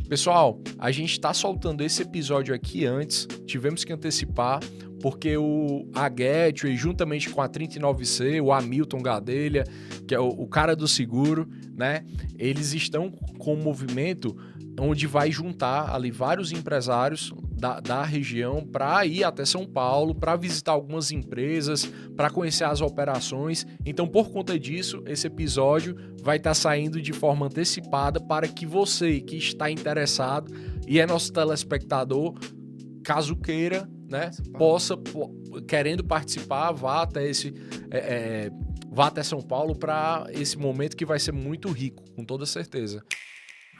Pessoal, a gente está soltando esse episódio aqui antes, tivemos que antecipar, porque a Gateway, juntamente com a 39C, o Hamilton Gadelha, que é o cara do seguro, né? Eles estão com um movimento onde vai juntar ali vários empresários da região para ir até São Paulo, para visitar algumas empresas, para conhecer as operações. Então, por conta disso, esse episódio vai estar saindo de forma antecipada para que você que está interessado e é nosso telespectador, caso queira, né, querendo participar, vá até São Paulo para esse momento que vai ser muito rico, com toda certeza.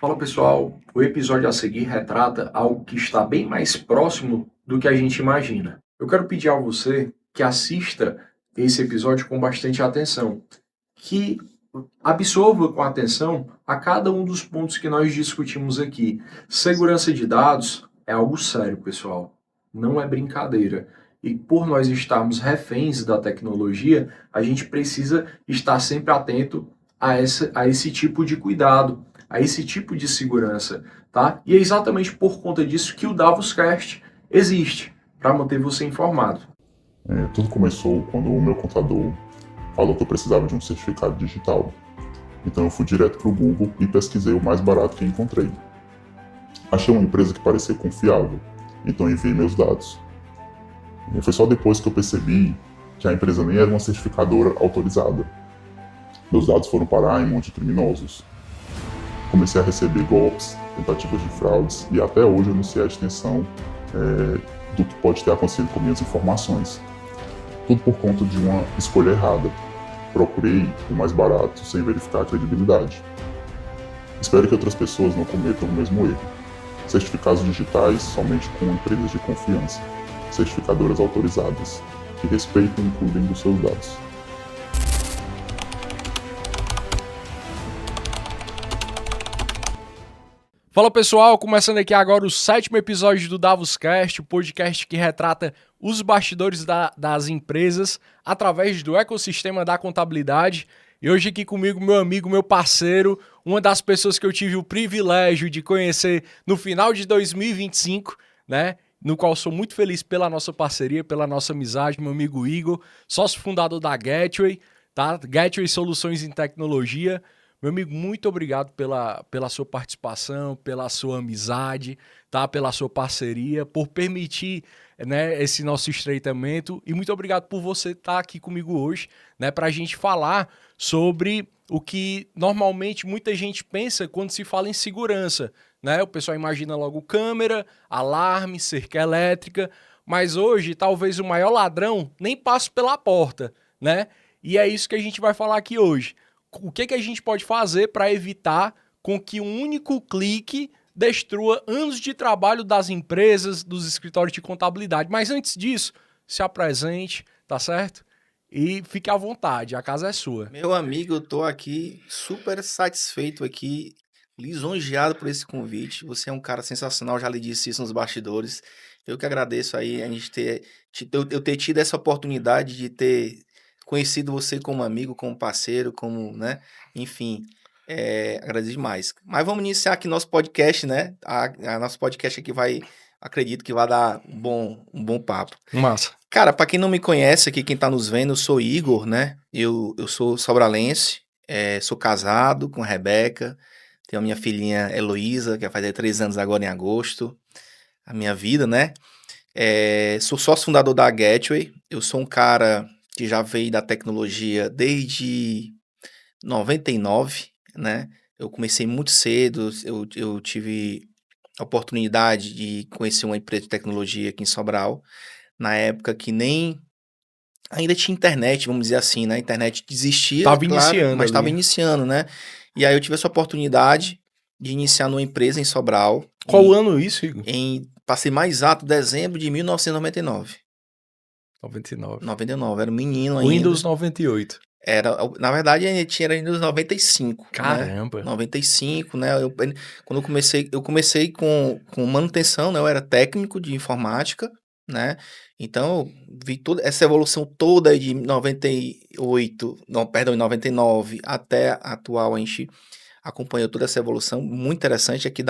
Fala pessoal, o episódio a seguir retrata algo que está bem mais próximo do que a gente imagina. Eu quero pedir a você que assista esse episódio com bastante atenção, que absorva com atenção a cada um dos pontos que nós discutimos aqui. Segurança de dados é algo sério, pessoal, não é brincadeira. E por nós estarmos reféns da tecnologia, a gente precisa estar sempre atento a esse tipo de cuidado, a esse tipo de segurança, tá? E é exatamente por conta disso que o DavosCast existe, para manter você informado. Tudo começou quando o meu contador falou que eu precisava de um certificado digital. Então eu fui direto para o Google e pesquisei o mais barato que encontrei. Achei uma empresa que parecia confiável, então enviei meus dados. E foi só depois que eu percebi que a empresa nem era uma certificadora autorizada. Meus dados foram parar em um monte de criminosos. Comecei a receber golpes, tentativas de fraudes e até hoje eu não sei a extensão do que pode ter acontecido com minhas informações. Tudo por conta de uma escolha errada. Procurei o mais barato sem verificar a credibilidade. Espero que outras pessoas não cometam o mesmo erro. Certificados digitais somente com empresas de confiança, certificadoras autorizadas, que respeitam e cuidem dos seus dados. Fala pessoal, começando aqui agora o 7º episódio do DavosCast, o podcast que retrata os bastidores das empresas através do ecossistema da contabilidade. E hoje aqui comigo meu amigo, meu parceiro, uma das pessoas que eu tive o privilégio de conhecer no final de 2025, né? No qual sou muito feliz pela nossa parceria, pela nossa amizade, meu amigo Igor, sócio fundador da Gateway, tá? Gateway Soluções em Tecnologia. Meu amigo, muito obrigado pela sua participação, pela sua amizade, tá? Pela sua parceria, por permitir, né, esse nosso estreitamento. E muito obrigado por você estar aqui comigo hoje, né, para a gente falar sobre o que normalmente muita gente pensa quando se fala em segurança. Né? O pessoal imagina logo câmera, alarme, cerca elétrica, mas hoje talvez o maior ladrão nem passe pela porta, né? E é isso que a gente vai falar aqui hoje. O que a gente pode fazer para evitar com que um único clique destrua anos de trabalho das empresas, dos escritórios de contabilidade. Mas antes disso, se apresente, tá certo? E fique à vontade, a casa é sua. Meu amigo, eu tô aqui super satisfeito aqui, lisonjeado por esse convite. Você é um cara sensacional, já lhe disse isso nos bastidores. Eu que agradeço aí a gente eu ter tido essa oportunidade de ter conhecido você como amigo, como parceiro, como, né? Enfim, agradeço demais. Mas vamos iniciar aqui nosso podcast, né? A nosso podcast aqui acredito que vai dar um bom papo. Massa. Cara, pra quem não me conhece aqui, quem tá nos vendo, eu sou Igor, né? Eu sou sobralense, sou casado com a Rebeca, tenho a minha filhinha Heloísa, que vai fazer 3 anos agora em agosto, a minha vida, né? Sou sócio fundador da Gateway, eu sou um cara que já veio da tecnologia desde 99, né? Eu comecei muito cedo, eu tive a oportunidade de conhecer uma empresa de tecnologia aqui em Sobral, na época que nem ainda tinha internet, vamos dizer assim, né? A internet existia, Tava claro, iniciando mas estava ali. iniciando, né? E aí eu tive essa oportunidade de iniciar numa empresa em Sobral. Qual ano isso, Igor? Para ser mais exato, dezembro de 1999. 99. 99, era um menino ainda. Windows 98. Na verdade, a gente era Windows 95. Caramba. Né? 95, né? Quando eu comecei com manutenção, né? Eu era técnico de informática, né? Então, eu vi toda essa evolução toda de 98, não, perdão, 99 até a atual, a gente acompanhou toda essa evolução, muito interessante, aqui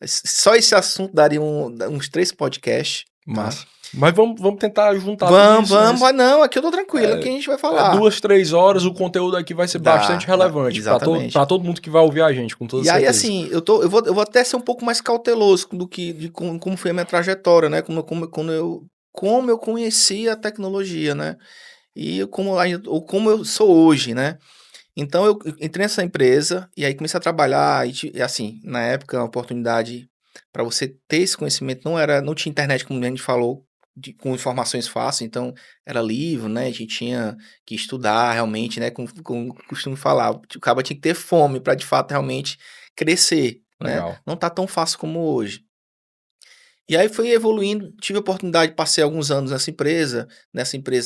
só esse assunto daria uns 3 podcasts, tá? Massa. Mas vamos tentar juntar Vamos, tudo isso, mas não, aqui eu tô tranquilo, aqui a gente vai falar. 2, 3 horas, o conteúdo aqui vai ser bastante relevante exatamente. para todo mundo que vai ouvir a gente, com toda certeza. E aí, assim, eu vou até ser um pouco mais cauteloso de como foi a minha trajetória, né? Como eu conheci a tecnologia, né? E como eu sou hoje, né? Então, eu entrei nessa empresa e aí comecei a trabalhar e assim, na época, a oportunidade para você ter esse conhecimento não tinha internet, como a gente falou, com informações fáceis, então era livro, né? A gente tinha que estudar realmente, né? Como costumo falar, o cara tinha que ter fome para de fato realmente crescer, né? Legal. Não tá tão fácil como hoje. E aí foi evoluindo, tive a oportunidade, passei alguns anos nessa empresa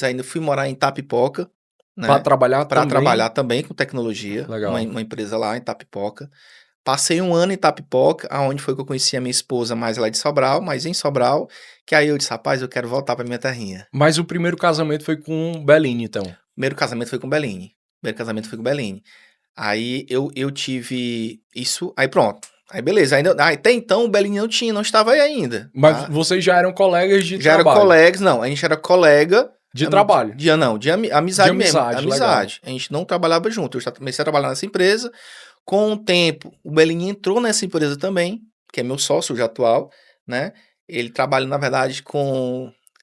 ainda fui morar em Itapipoca, né? Para trabalhar Para também. trabalhar também com tecnologia, Legal. uma empresa lá em Itapipoca. Passei um ano em Itapipoca, aonde foi que eu conheci a minha esposa, mais lá de Sobral, mas em Sobral, que aí eu disse, rapaz, eu quero voltar para minha terrinha. Mas o primeiro casamento foi com Beline, então? Primeiro casamento foi com Beline. Aí eu tive isso, aí pronto. Aí beleza, até então o Beline não estava aí ainda. Mas tá? vocês já eram colegas de Já trabalho? eram colegas, não, a gente era colega... De trabalho? De amizade mesmo. Amizade. Legal. A gente não trabalhava junto, eu já comecei a trabalhar nessa empresa. Com o tempo, o Belinho entrou nessa empresa também, que é meu sócio já atual, né? Ele trabalha, na verdade,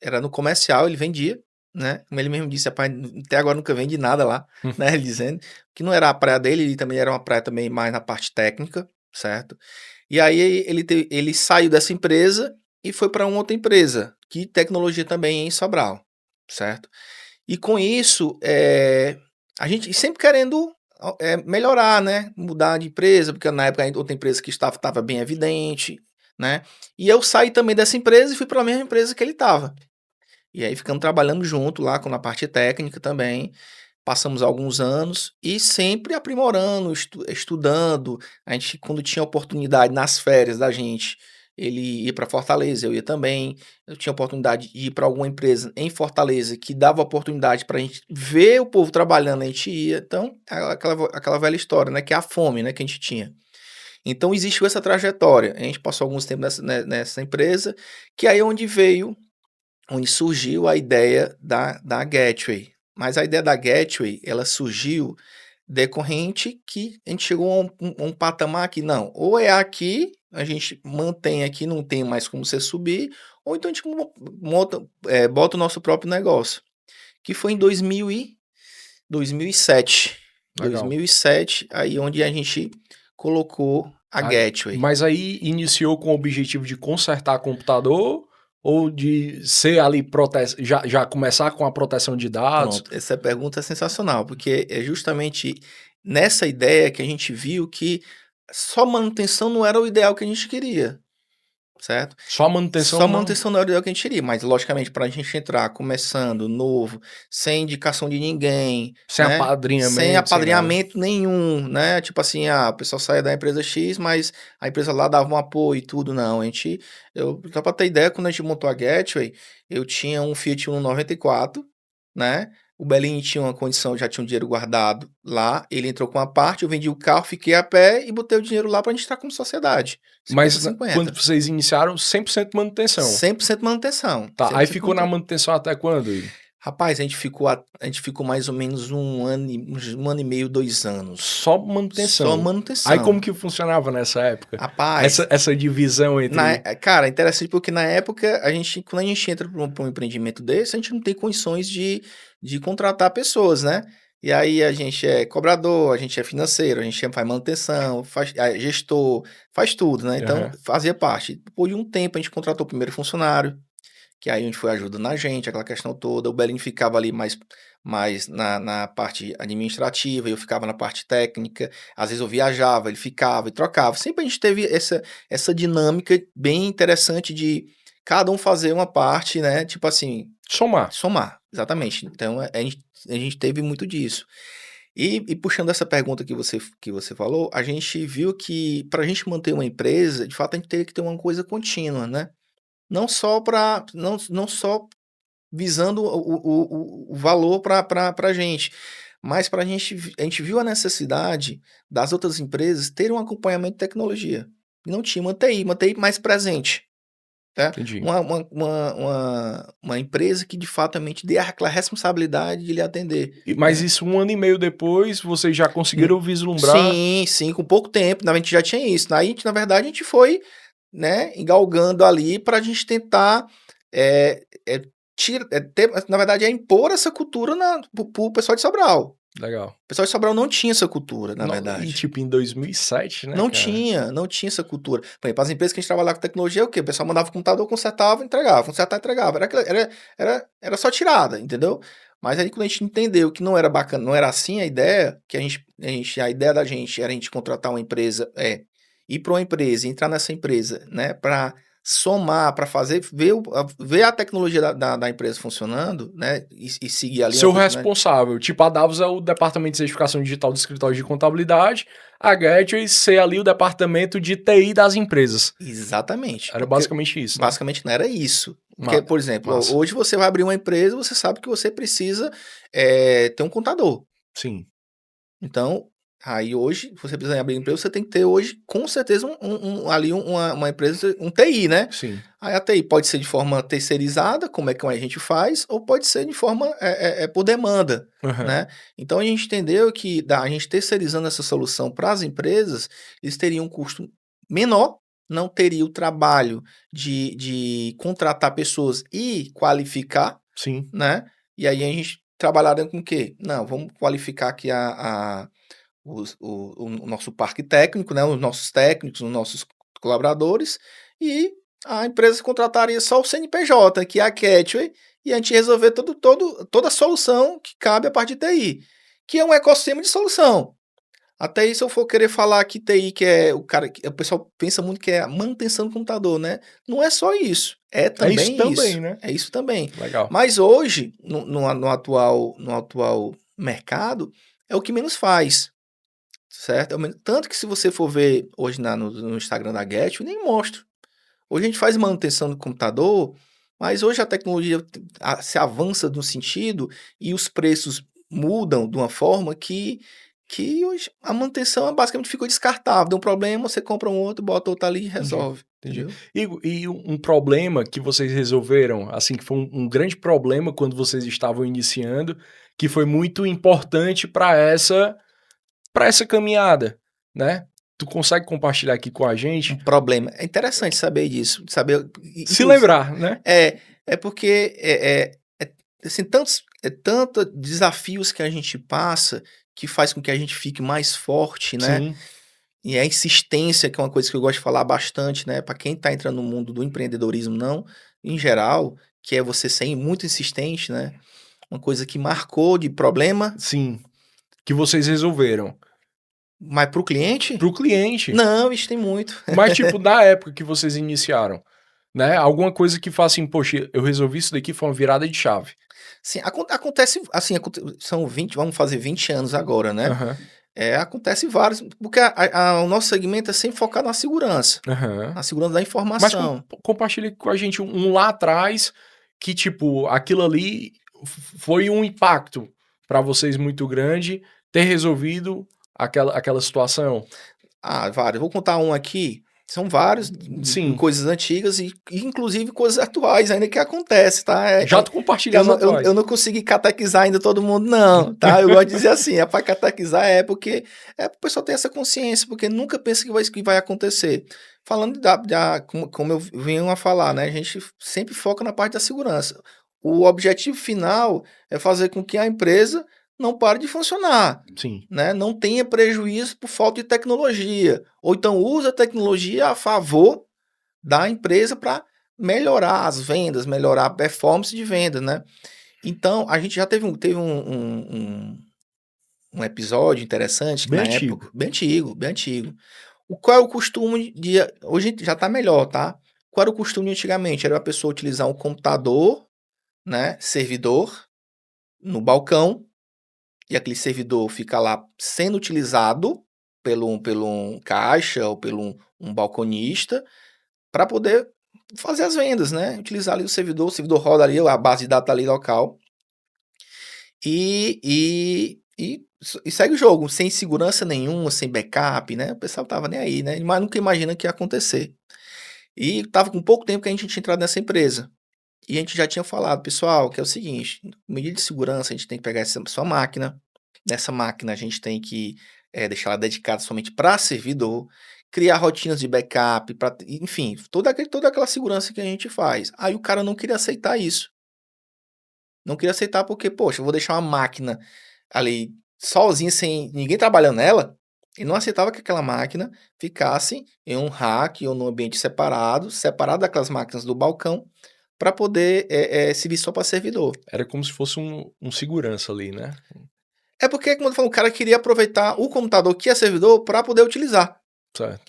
era no comercial, ele vendia, né? Como ele mesmo disse, rapaz, até agora nunca vende nada lá, né? Ele dizendo que não era a praia dele, ele também era uma praia também mais na parte técnica, certo? E aí ele saiu dessa empresa e foi para uma outra empresa, que tecnologia também em Sobral, certo? E com isso, a gente sempre querendo... melhorar, né? Mudar de empresa, porque na época a outra empresa que estava bem evidente, né? E eu saí também dessa empresa e fui para a mesma empresa que ele estava. E aí ficamos trabalhando junto lá na parte técnica também. Passamos alguns anos e sempre aprimorando, estudando. A gente, quando tinha oportunidade nas férias da gente, ele ia para Fortaleza, eu ia também. Eu tinha oportunidade de ir para alguma empresa em Fortaleza que dava oportunidade para a gente ver o povo trabalhando, a gente ia. Então, aquela velha história, né? Que é a fome, né? Que a gente tinha. Então, existiu essa trajetória. A gente passou alguns tempos nessa empresa, que aí é onde surgiu a ideia da Gateway. Mas a ideia da Gateway, ela surgiu decorrente que a gente chegou a um patamar que não, ou é aqui, a gente mantém aqui, não tem mais como você subir, ou então a gente bota o nosso próprio negócio. Que foi em 2007. Legal. 2007, aí onde a gente colocou a Gateway. Mas aí iniciou com o objetivo de consertar computador ou de ser ali já começar com a proteção de dados? Pronto, essa pergunta é sensacional, porque é justamente nessa ideia que a gente viu que só manutenção não era o ideal que a gente queria, certo? Só manutenção Só manutenção não era o ideal que a gente queria, mas logicamente para a gente entrar começando novo, sem indicação de ninguém, sem né? apadrinhamento. Sem apadrinhamento nenhum, né? Tipo assim, o pessoal saía da empresa X, mas a empresa lá dava um apoio e tudo, não. Só para ter ideia, quando a gente montou a Gateway, eu tinha um Fiat Uno 94, né? O Belinho tinha uma condição, já tinha um dinheiro guardado lá, ele entrou com uma parte, eu vendi o carro, fiquei a pé e botei o dinheiro lá pra gente estar como sociedade. 50, mas 50. Quando vocês iniciaram, 100% manutenção? 100% manutenção. Tá, 100% aí ficou manutenção. na manutenção até quando? Rapaz, a gente ficou mais ou menos um ano e meio, 2 anos. Só manutenção? Só manutenção. Aí como que funcionava nessa época? Rapaz... Essa divisão entre... Cara, interessante porque na época, quando a gente entra para um empreendimento desse, a gente não tem condições de contratar pessoas, né? E aí a gente é cobrador, a gente é financeiro, a gente faz manutenção, é gestor, faz tudo, né? Então, fazia parte. Depois de um tempo, a gente contratou o primeiro funcionário, que aí a gente foi ajudando a gente, aquela questão toda. O Belinho ficava ali mais na parte administrativa, eu ficava na parte técnica. Às vezes eu viajava, ele ficava e trocava. Sempre a gente teve essa dinâmica bem interessante de cada um fazer uma parte, né? Tipo assim... Somar, exatamente. Então, a gente teve muito disso. E puxando essa pergunta que você falou, a gente viu que para a gente manter uma empresa, de fato, a gente teria que ter uma coisa contínua, né? Não só visando o valor para a gente, mas a gente viu a necessidade das outras empresas terem um acompanhamento de tecnologia. E não tinha uma TI mais presente. Tá? Entendi. Uma empresa que de fato realmente dê aquela responsabilidade de lhe atender. Mas isso 1 ano e meio depois, vocês já conseguiram vislumbrar? Sim, com pouco tempo, a gente já tinha isso. Aí, na verdade, a gente foi, né, engalgando ali para a gente tentar na verdade, impor essa cultura pro pessoal de Sobral. Legal. O pessoal de Sobral não tinha essa cultura, na Não, verdade. E tipo, em 2007, né, Não cara? tinha essa cultura. Por exemplo, as empresas que a gente trabalhava com tecnologia, o quê? O pessoal mandava o computador, consertava, entregava. Consertava, entregava. Era só tirada, entendeu? Mas aí quando a gente entendeu que não era bacana, não era assim a ideia, que a ideia da gente era a gente contratar uma empresa, ir para uma empresa, entrar nessa empresa, né, para somar, para ver a tecnologia da empresa funcionando, né, e seguir ali. Seu responsável, tipo, a Davos é o departamento de certificação digital do escritório de contabilidade, a Gateway ser ali o departamento de TI das empresas. Exatamente. Era basicamente isso. Né? Basicamente não era isso. Porque, por exemplo, hoje você vai abrir uma empresa, você sabe que você precisa ter um contador. Sim. Então, aí hoje, você precisa abrir empresa, você tem que ter hoje, com certeza, ali uma empresa, um TI, né? Sim. Aí a TI pode ser de forma terceirizada, como é que a gente faz, ou pode ser de forma por demanda, né? Então, a gente entendeu que a gente terceirizando essa solução para as empresas, eles teriam um custo menor, não teria o trabalho de contratar pessoas e qualificar, Sim. né? E aí a gente trabalharia com o quê? Não, vamos qualificar aqui o nosso parque técnico, né? Os nossos técnicos, os nossos colaboradores, e a empresa contrataria só o CNPJ, que é a Gateway, e a gente resolver toda a solução que cabe a parte de TI, que é um ecossistema de solução. Até isso, se eu for querer falar que TI, que é o cara, o pessoal pensa muito que é a manutenção do computador, né? Não é só isso. É também isso. Também, isso. né? É isso também. Legal. Mas hoje, no atual mercado, é o que menos faz. Certo? Tanto que se você for ver hoje no Instagram da Get, eu nem mostro. Hoje a gente faz manutenção do computador, mas hoje a tecnologia se avança no sentido e os preços mudam de uma forma que hoje a manutenção basicamente ficou descartável. Deu um problema, você compra um outro, bota outro ali e resolve. Entendi. E um problema que vocês resolveram, assim, que foi um grande problema quando vocês estavam iniciando, que foi muito importante para essa caminhada, né? Tu consegue compartilhar aqui com a gente? Um problema. É interessante saber disso, saber... Se lembrar, né? É porque assim, tantos desafios que a gente passa que faz com que a gente fique mais forte, né? Sim. E a insistência, que é uma coisa que eu gosto de falar bastante, né? Para quem está entrando no mundo do empreendedorismo, não, em geral, que é você ser muito insistente, né? Uma coisa que marcou de problema. Sim. Que vocês resolveram. Mas para o cliente? Para o cliente. Não, isso tem muito. Mas, tipo, na época que vocês iniciaram, né? Alguma coisa que faz assim, poxa, eu resolvi isso daqui, foi uma virada de chave. Sim, acontece, assim, são 20, vamos fazer 20 anos agora, né? Acontece vários, porque o nosso segmento é sempre focado na segurança, na segurança da informação. Mas compartilhe com a gente um lá atrás que, tipo, aquilo ali foi um impacto para vocês muito grande ter resolvido aquela situação. Vários. Vou contar um aqui. São vários, sim, coisas antigas e inclusive coisas atuais ainda que acontece, tá? Já tu compartilha as atuais. Eu não consegui catequizar ainda todo mundo, não, tá? Eu gosto de dizer assim, para catequizar porque o pessoal tem essa consciência, porque nunca pensa que vai acontecer. Falando como eu venho a falar, né? A gente sempre foca na parte da segurança. O objetivo final é fazer com que a empresa não pare de funcionar. Sim. Né? Não tenha prejuízo por falta de tecnologia. Ou então usa a tecnologia a favor da empresa para melhorar as vendas, melhorar a performance de venda, né? Então, a gente já teve um episódio interessante bem na antigo. Época, bem antigo. Qual é o costume de... Hoje já está melhor, tá? Qual era o costume antigamente? Era a pessoa utilizar um computador, né, servidor, no balcão, e aquele servidor fica lá sendo utilizado pelo um caixa ou pelo um balconista para poder fazer as vendas, né? Utilizar ali o servidor roda ali, a base de dados ali local. E E segue o jogo, sem segurança nenhuma, sem backup, né? O pessoal tava nem aí, né? Mas nunca imagina que ia acontecer. E tava com pouco tempo que a gente tinha entrado nessa empresa. E a gente já tinha falado, pessoal, que é o seguinte, medida de segurança, a gente tem que pegar essa sua máquina. Nessa máquina a gente tem que deixar ela dedicada somente para servidor, criar rotinas de backup, enfim, toda aquela segurança que a gente faz. Aí o cara não queria aceitar isso. Não queria aceitar porque, poxa, eu vou deixar uma máquina ali sozinha, sem ninguém trabalhando nela. E não aceitava que aquela máquina ficasse em um rack ou num ambiente separado daquelas máquinas do balcão, para poder servir só para servidor. Era como se fosse um segurança ali, né? É porque, como eu falo, o cara queria aproveitar o computador que é servidor para poder utilizar, Certo.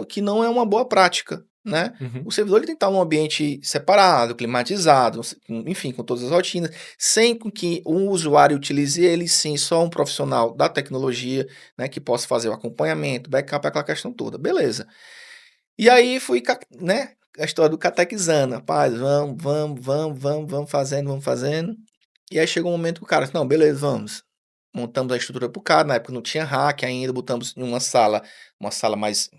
que não é uma boa prática, né? Uhum. O servidor ele tem que estar num ambiente separado, climatizado, enfim, com todas as rotinas, sem que o usuário utilize ele, sim, só um profissional da tecnologia, né, que possa fazer o acompanhamento, backup, aquela questão toda. Beleza. E aí fui, né, a história do catequizando, rapaz, vamos fazendo. E aí chegou um momento que o cara disse, não, beleza, vamos. Montamos a estrutura pro cara, na época não tinha hack ainda, botamos em uma sala mais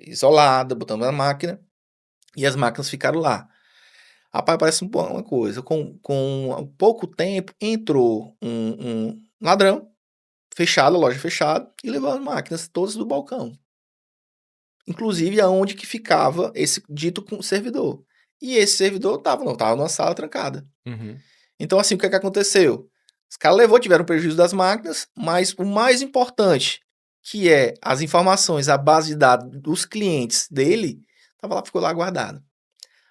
isolada, botamos a máquina, e as máquinas ficaram lá. Rapaz, parece uma coisa, com pouco tempo, entrou um ladrão, fechado, a loja fechada, e levou as máquinas todas do balcão. Inclusive aonde que ficava esse dito servidor. E esse servidor estava numa sala trancada. Uhum. Então, assim, o que é que aconteceu? Os caras tiveram prejuízo das máquinas, mas o mais importante, que é as informações, a base de dados dos clientes dele, ficou lá guardado.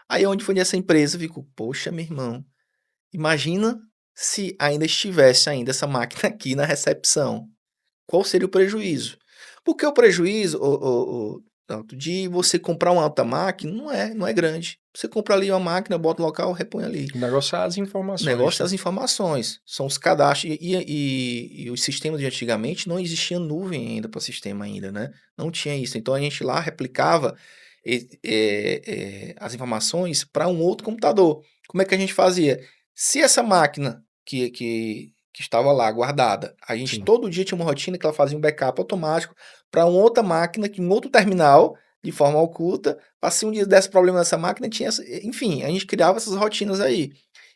Aí onde foi nessa empresa, ficou, poxa, meu irmão, imagina se ainda estivesse ainda essa máquina aqui na recepção. Qual seria o prejuízo? Porque o prejuízo, Tanto de você comprar uma alta máquina não é grande. Você compra ali uma máquina, bota no local, repõe ali. O negócio é as O informações. negócio é né? as informações, são os cadastros. E os sistemas de antigamente não existia nuvem ainda para o sistema ainda, né? Não tinha isso. Então a gente lá replicava as informações para um outro computador. Como é que a gente fazia? Se essa máquina que estava lá guardada, a gente Sim. todo dia tinha uma rotina que ela fazia um backup automático para uma outra máquina, um outro terminal, de forma oculta, para se um dia desse problema nessa máquina, enfim, a gente criava essas rotinas aí.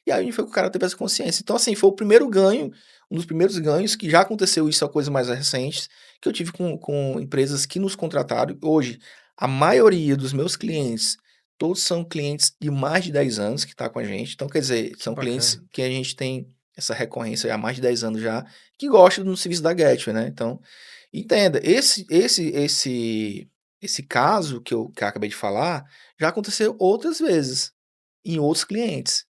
E aí foi que o cara teve essa consciência. Então, assim, foi o primeiro ganho, um dos primeiros ganhos, que já aconteceu isso, a coisa mais recente, que eu tive com empresas que nos contrataram. Hoje, a maioria dos meus clientes, todos são clientes de mais de 10 anos que estão com a gente. Então, quer dizer, são clientes que a gente tem essa recorrência há mais de 10 anos já, que gostam do serviço da Gateway, né? Então, entenda, esse caso que eu acabei de falar, já aconteceu outras vezes, em outros clientes,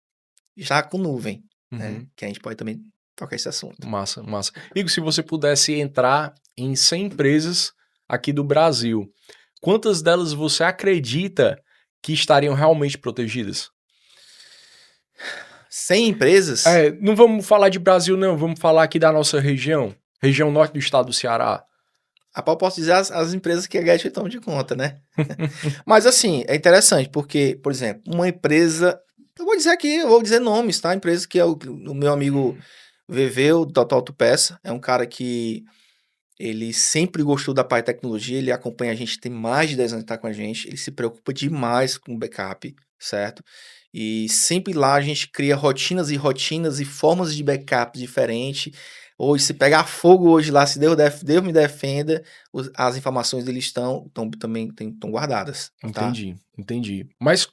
já com nuvem, né? Que a gente pode também tocar esse assunto. Massa, massa. Igor, se você pudesse entrar em 100 empresas aqui do Brasil, quantas delas você acredita que estariam realmente protegidas? 100 empresas? Não vamos falar de Brasil, não. Vamos falar aqui da nossa região. Região norte do estado do Ceará. Eu posso dizer as empresas que a Gateway toma de conta, né? Mas, assim, é interessante, porque, por exemplo, uma empresa... Eu vou dizer nomes, tá? Empresa que é o meu amigo VV, o Total Autopeça, é um cara que ele sempre gostou da parte de tecnologia, ele acompanha a gente, tem mais de 10 anos que tá com a gente, ele se preocupa demais com o backup, certo? E sempre lá a gente cria rotinas e formas de backup diferentes. Hoje, se pegar fogo hoje lá, se Deus me defenda, as informações deles estão guardadas. Tá? Entendi. Mas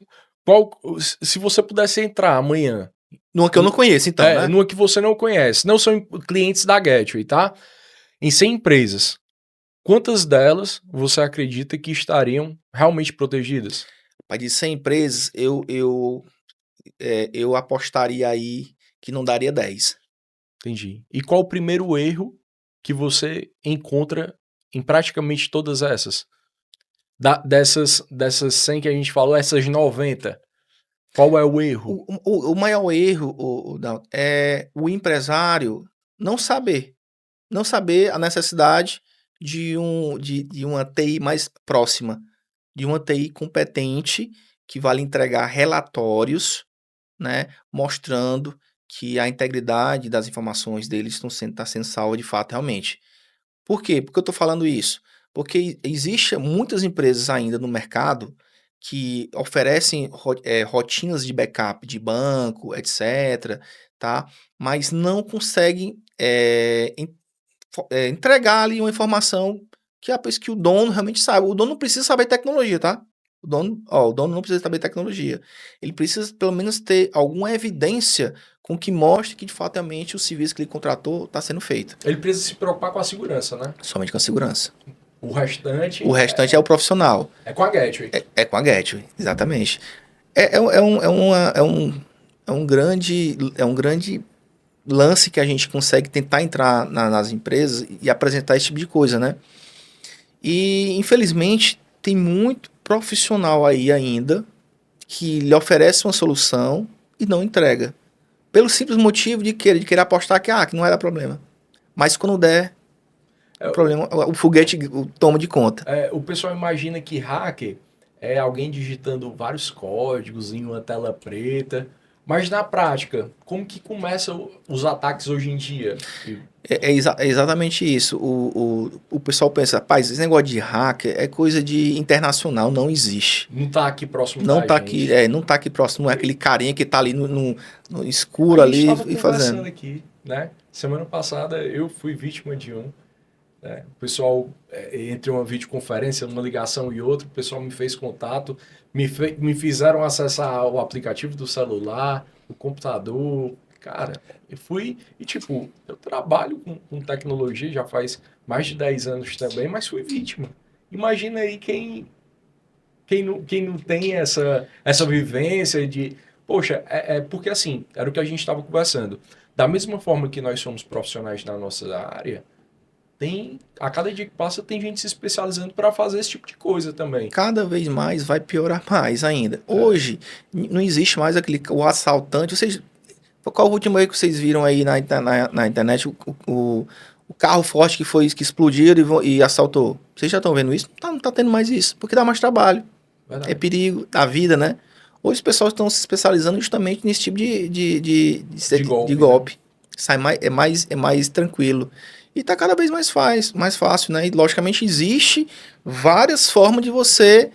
se você pudesse entrar amanhã... Numa que eu não conheço, então, né? Numa que você não conhece. Não são clientes da Gateway, tá? Em 100 empresas, quantas delas você acredita que estariam realmente protegidas? De 100 empresas, eu apostaria aí que não daria 10. Entendi. E qual o primeiro erro que você encontra em praticamente todas essas? Dessas 100 que a gente falou, essas 90, qual é o erro? O maior erro, é o empresário não saber a necessidade de uma TI mais próxima, de uma TI competente que vai lhe entregar relatórios, né, mostrando que a integridade das informações deles está sendo salva de fato realmente. Por quê? Por que eu estou falando isso? Porque existe muitas empresas ainda no mercado que oferecem rotinas de backup de banco, etc., tá? Mas não conseguem entregar ali uma informação que o dono realmente sabe. O dono não precisa saber tecnologia, tá? O dono não precisa saber tecnologia. Ele precisa, pelo menos, ter alguma evidência com que mostre que, de fato, realmente o serviço que ele contratou está sendo feito. Ele precisa se preocupar com a segurança, né? Somente com a segurança. O restante... O restante é o profissional. É com a Gateway. É com a Gateway, exatamente. É um grande lance que a gente consegue tentar entrar nas empresas e apresentar esse tipo de coisa, né? E, infelizmente, tem muito profissional aí ainda que lhe oferece uma solução e não entrega. Pelo simples motivo de querer apostar que não era problema. Mas quando der, o problema, o foguete toma de conta. O pessoal imagina que hacker é alguém digitando vários códigos em uma tela preta. Mas na prática, como que começam os ataques hoje em dia? É exatamente isso. O pessoal pensa, rapaz, esse negócio de hacker é coisa de internacional, não existe. Não tá aqui próximo não da tá gente. Aqui, não tá aqui próximo, não é aquele carinha que tá ali no escuro ali e fazendo. Aqui, né? Semana passada eu fui vítima de um. Né? O pessoal, entre uma videoconferência, uma ligação e outra, o pessoal me fez contato, me fizeram acessar o aplicativo do celular, o computador. Cara, eu fui e tipo, eu trabalho com tecnologia já faz mais de 10 anos também, mas fui vítima. Imagina aí quem não tem essa vivência de... Poxa, porque assim, era o que a gente estava conversando. Da mesma forma que nós somos profissionais na nossa área, a cada dia que passa tem gente se especializando para fazer esse tipo de coisa também. Cada vez mais vai piorar mais ainda. Hoje, não existe mais o assaltante. Qual o último aí que vocês viram aí na internet? O carro forte que explodiu e assaltou. Vocês já estão vendo isso? Não tá tendo mais isso, porque dá mais trabalho. Verdade. É perigo da vida, né? Hoje os pessoal estão se especializando justamente nesse tipo de golpe. Né? É mais tranquilo. E tá cada vez mais fácil, né? E logicamente existe várias formas de você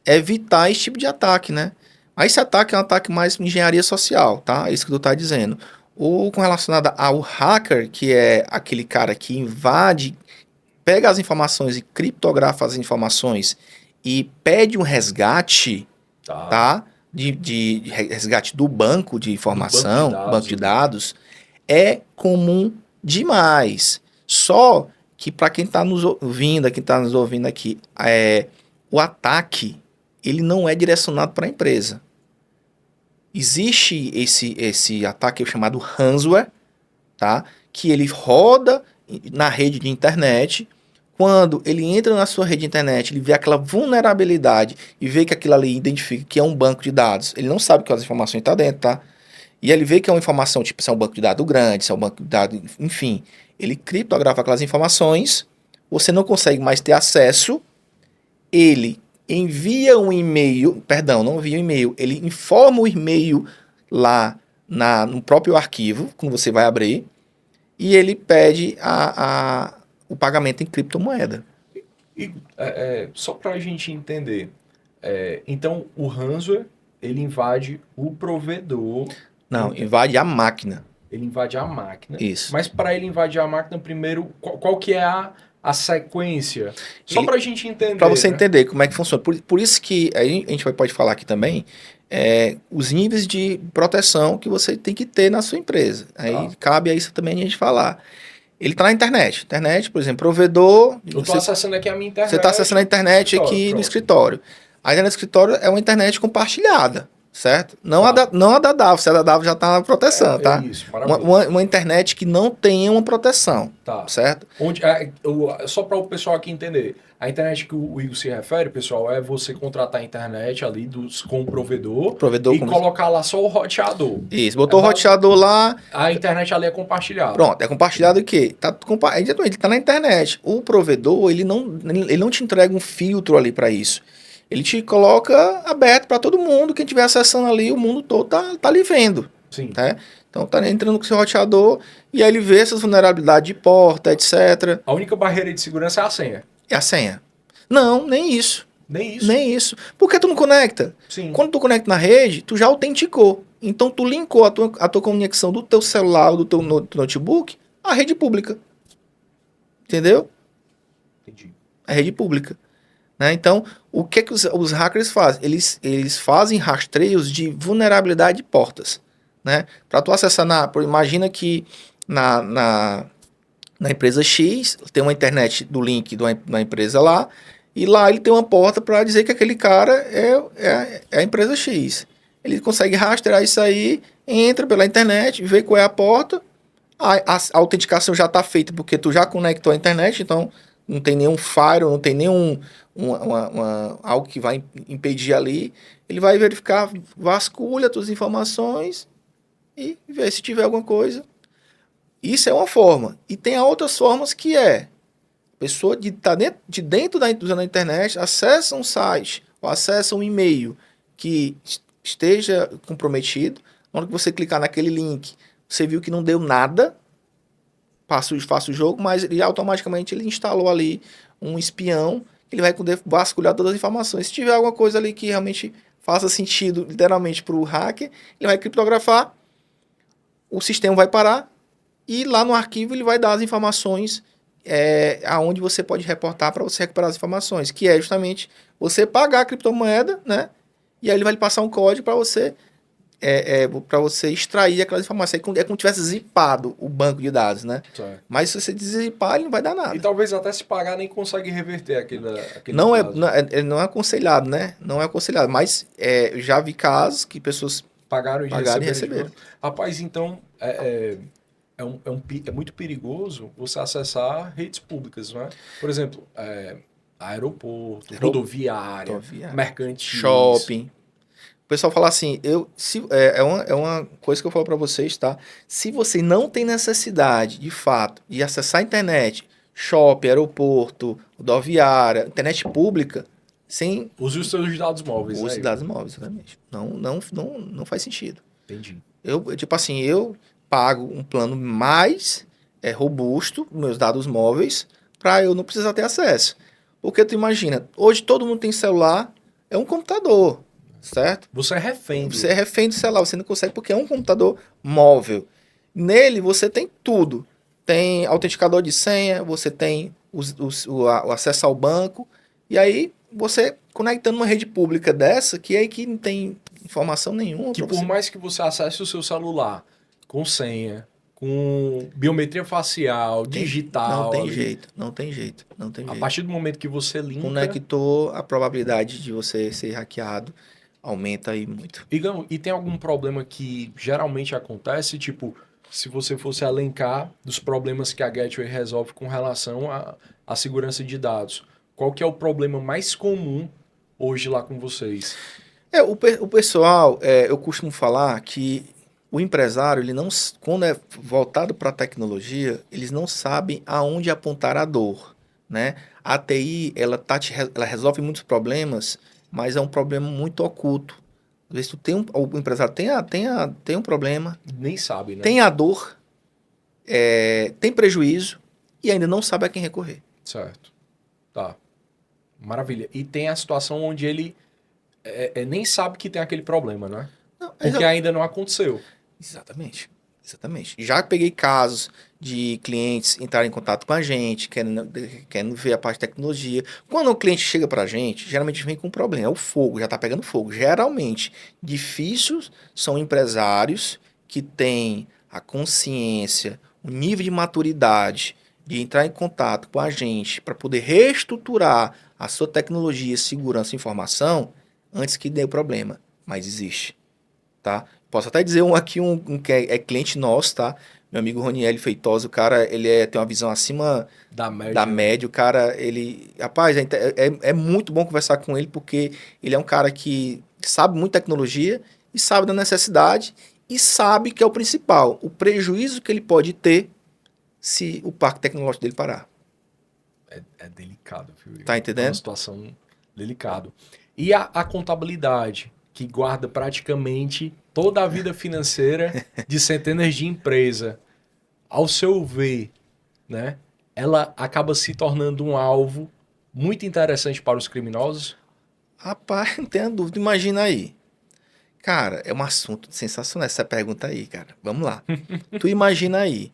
evitar esse tipo de ataque, né? Aí esse ataque é um ataque mais de engenharia social, tá? É isso que tu tá dizendo. Ou com relacionado ao hacker, que é aquele cara que invade, pega as informações e criptografa as informações e pede um resgate, tá? De resgate do banco de informação, banco de dados, é comum demais. Só que para quem está nos ouvindo, aqui, o ataque ele não é direcionado para a empresa. Existe esse ataque chamado ransomware, tá? Que ele roda na rede de internet. Quando ele entra na sua rede de internet, ele vê aquela vulnerabilidade e vê que aquilo ali identifica que é um banco de dados. Ele não sabe que as informações estão dentro, tá? E ele vê que é uma informação, tipo, se é um banco de dados grande, se é um banco de dados, enfim. Ele criptografa aquelas informações, você não consegue mais ter acesso, ele envia um e-mail, não envia um e-mail, ele informa o e-mail lá no próprio arquivo, quando você vai abrir, e ele pede o pagamento em criptomoeda. Só para a gente entender, então o ransomware, ele invade o provedor... Não, invade a máquina. Ele invade a máquina. Isso. Mas para ele invadir a máquina, primeiro, qual que é a sequência? Só para a gente entender. Para você entender como é que funciona. Por isso que a gente pode falar aqui também os níveis de proteção que você tem que ter na sua empresa. Aí cabe a isso também a gente falar. Ele está na internet. Internet, por exemplo, provedor... Eu estou acessando aqui a minha internet. Você está acessando a internet aqui no escritório. A internet do escritório é uma internet compartilhada. Certo? Não a da DAV, a da DAV já está na proteção, tá? Isso, uma internet que não tenha uma proteção, certo? Só para o pessoal aqui entender, a internet que o Igor se refere, pessoal, é você contratar a internet ali com o provedor e colocar lá só o roteador. Isso, botou o roteador lá... A internet ali é compartilhada. Pronto, é compartilhado o quê? Ele está na internet. O provedor, ele não te entrega um filtro ali para isso. Ele te coloca aberto para todo mundo, quem estiver acessando ali, o mundo todo tá ali vendo. Sim. Né? Então tá entrando com o seu roteador e aí ele vê essas vulnerabilidades de porta, etc. A única barreira de segurança é a senha. É a senha. Não, nem isso. Nem isso. Nem isso. Por que tu não conecta? Sim. Quando tu conecta na rede, tu já autenticou. Então tu linkou a tua conexão do teu celular ou do teu notebook à rede pública. Entendeu? Entendi. A rede pública. Né? Então, o que os hackers fazem? Eles fazem rastreios de vulnerabilidade de portas. Né? Para tu acessar imagina que na empresa X tem uma internet do link da empresa lá, e lá ele tem uma porta para dizer que aquele cara é a empresa X. Ele consegue rastrear isso aí, entra pela internet, vê qual é a porta, a autenticação já está feita porque tu já conectou à internet, então não tem nenhum firewall, não tem nenhum algo que vai impedir ali. Ele vai verificar, vasculha as tuas informações e vê se tiver alguma coisa. Isso é uma forma. E tem outras formas que a pessoa está dentro da internet, acessa um site ou acessa um e-mail que esteja comprometido. Na hora que você clicar naquele link, você viu que não deu nada, faça o jogo, mas ele automaticamente ele instalou ali um espião, que ele vai poder vasculhar todas as informações. Se tiver alguma coisa ali que realmente faça sentido, literalmente, para o hacker, ele vai criptografar, o sistema vai parar, e lá no arquivo ele vai dar as informações aonde você pode reportar para você recuperar as informações, que é justamente você pagar a criptomoeda, né? E aí ele vai lhe passar um código para você extrair aquelas informações. É como se tivesse zipado o banco de dados, né? Certo. Mas se você zipar, ele não vai dar nada. E talvez até se pagar nem consegue reverter aquele Não caso. não é aconselhado, né? Não é aconselhado. Mas eu já vi casos que pessoas Pagaram e pagaram e receberam. receberam. Rapaz, então é muito perigoso você acessar redes públicas, não é? Por exemplo, aeroporto, rodoviária, mercantil, shopping. O pessoal fala assim, é uma coisa que eu falo para vocês, tá? Se você não tem necessidade, de fato, de acessar a internet, shopping, aeroporto, rodoviária, internet pública, sem... Use os seus dados móveis. Use dados móveis, exatamente. Não faz sentido. Entendi. Eu pago um plano mais robusto, meus dados móveis, para eu não precisar ter acesso. Porque tu imagina, hoje todo mundo tem celular, é um computador, certo? Você é refém. Você é refém do celular, você não consegue porque é um computador móvel. Nele você tem tudo. Tem autenticador de senha, você tem o acesso ao banco, e aí você conectando uma rede pública dessa, que aí que não tem informação nenhuma. Que por mais que você acesse o seu celular com senha, com biometria facial, digital... Não tem jeito. A partir do momento que você linka... Conectou, a probabilidade de você ser hackeado aumenta aí muito. E tem algum problema que geralmente acontece, tipo, se você fosse elencar dos problemas que a Gateway resolve com relação à segurança de dados, qual que é o problema mais comum hoje lá com vocês? O pessoal, eu costumo falar que o empresário, ele não, quando é voltado para a tecnologia, eles não sabem aonde apontar a dor, né? A TI, ela resolve muitos problemas, mas é um problema muito oculto. Às vezes o empresário tem um problema, nem sabe, né? Tem a dor, tem prejuízo e ainda não sabe a quem recorrer. Certo. Tá. Maravilha. E tem a situação onde ele nem sabe que tem aquele problema, né? Não, porque ainda não aconteceu. Exatamente. Já peguei casos de clientes entrarem em contato com a gente, querendo ver a parte de tecnologia. Quando o cliente chega pra gente, geralmente vem com um problema. É o fogo, já tá pegando fogo. Geralmente, difíceis são empresários que têm a consciência, o nível de maturidade de entrar em contato com a gente para poder reestruturar a sua tecnologia, segurança e informação antes que dê o problema. Mas existe, tá? Posso até dizer aqui um que é cliente nosso, tá? Meu amigo Roniel Feitosa, o cara, ele tem uma visão acima da média. O cara, rapaz, é muito bom conversar com ele, porque ele é um cara que sabe muito tecnologia e sabe da necessidade e sabe que é o principal, o prejuízo que ele pode ter se o parque tecnológico dele parar. É delicado, viu? Tá entendendo? É uma situação delicada. E a contabilidade? que guarda praticamente toda a vida financeira de centenas de empresas, ao seu ver, né, ela acaba se tornando um alvo muito interessante para os criminosos? Rapaz, não tenha dúvida, imagina aí. Cara, é um assunto sensacional essa pergunta aí, cara. Vamos lá. Tu imagina aí.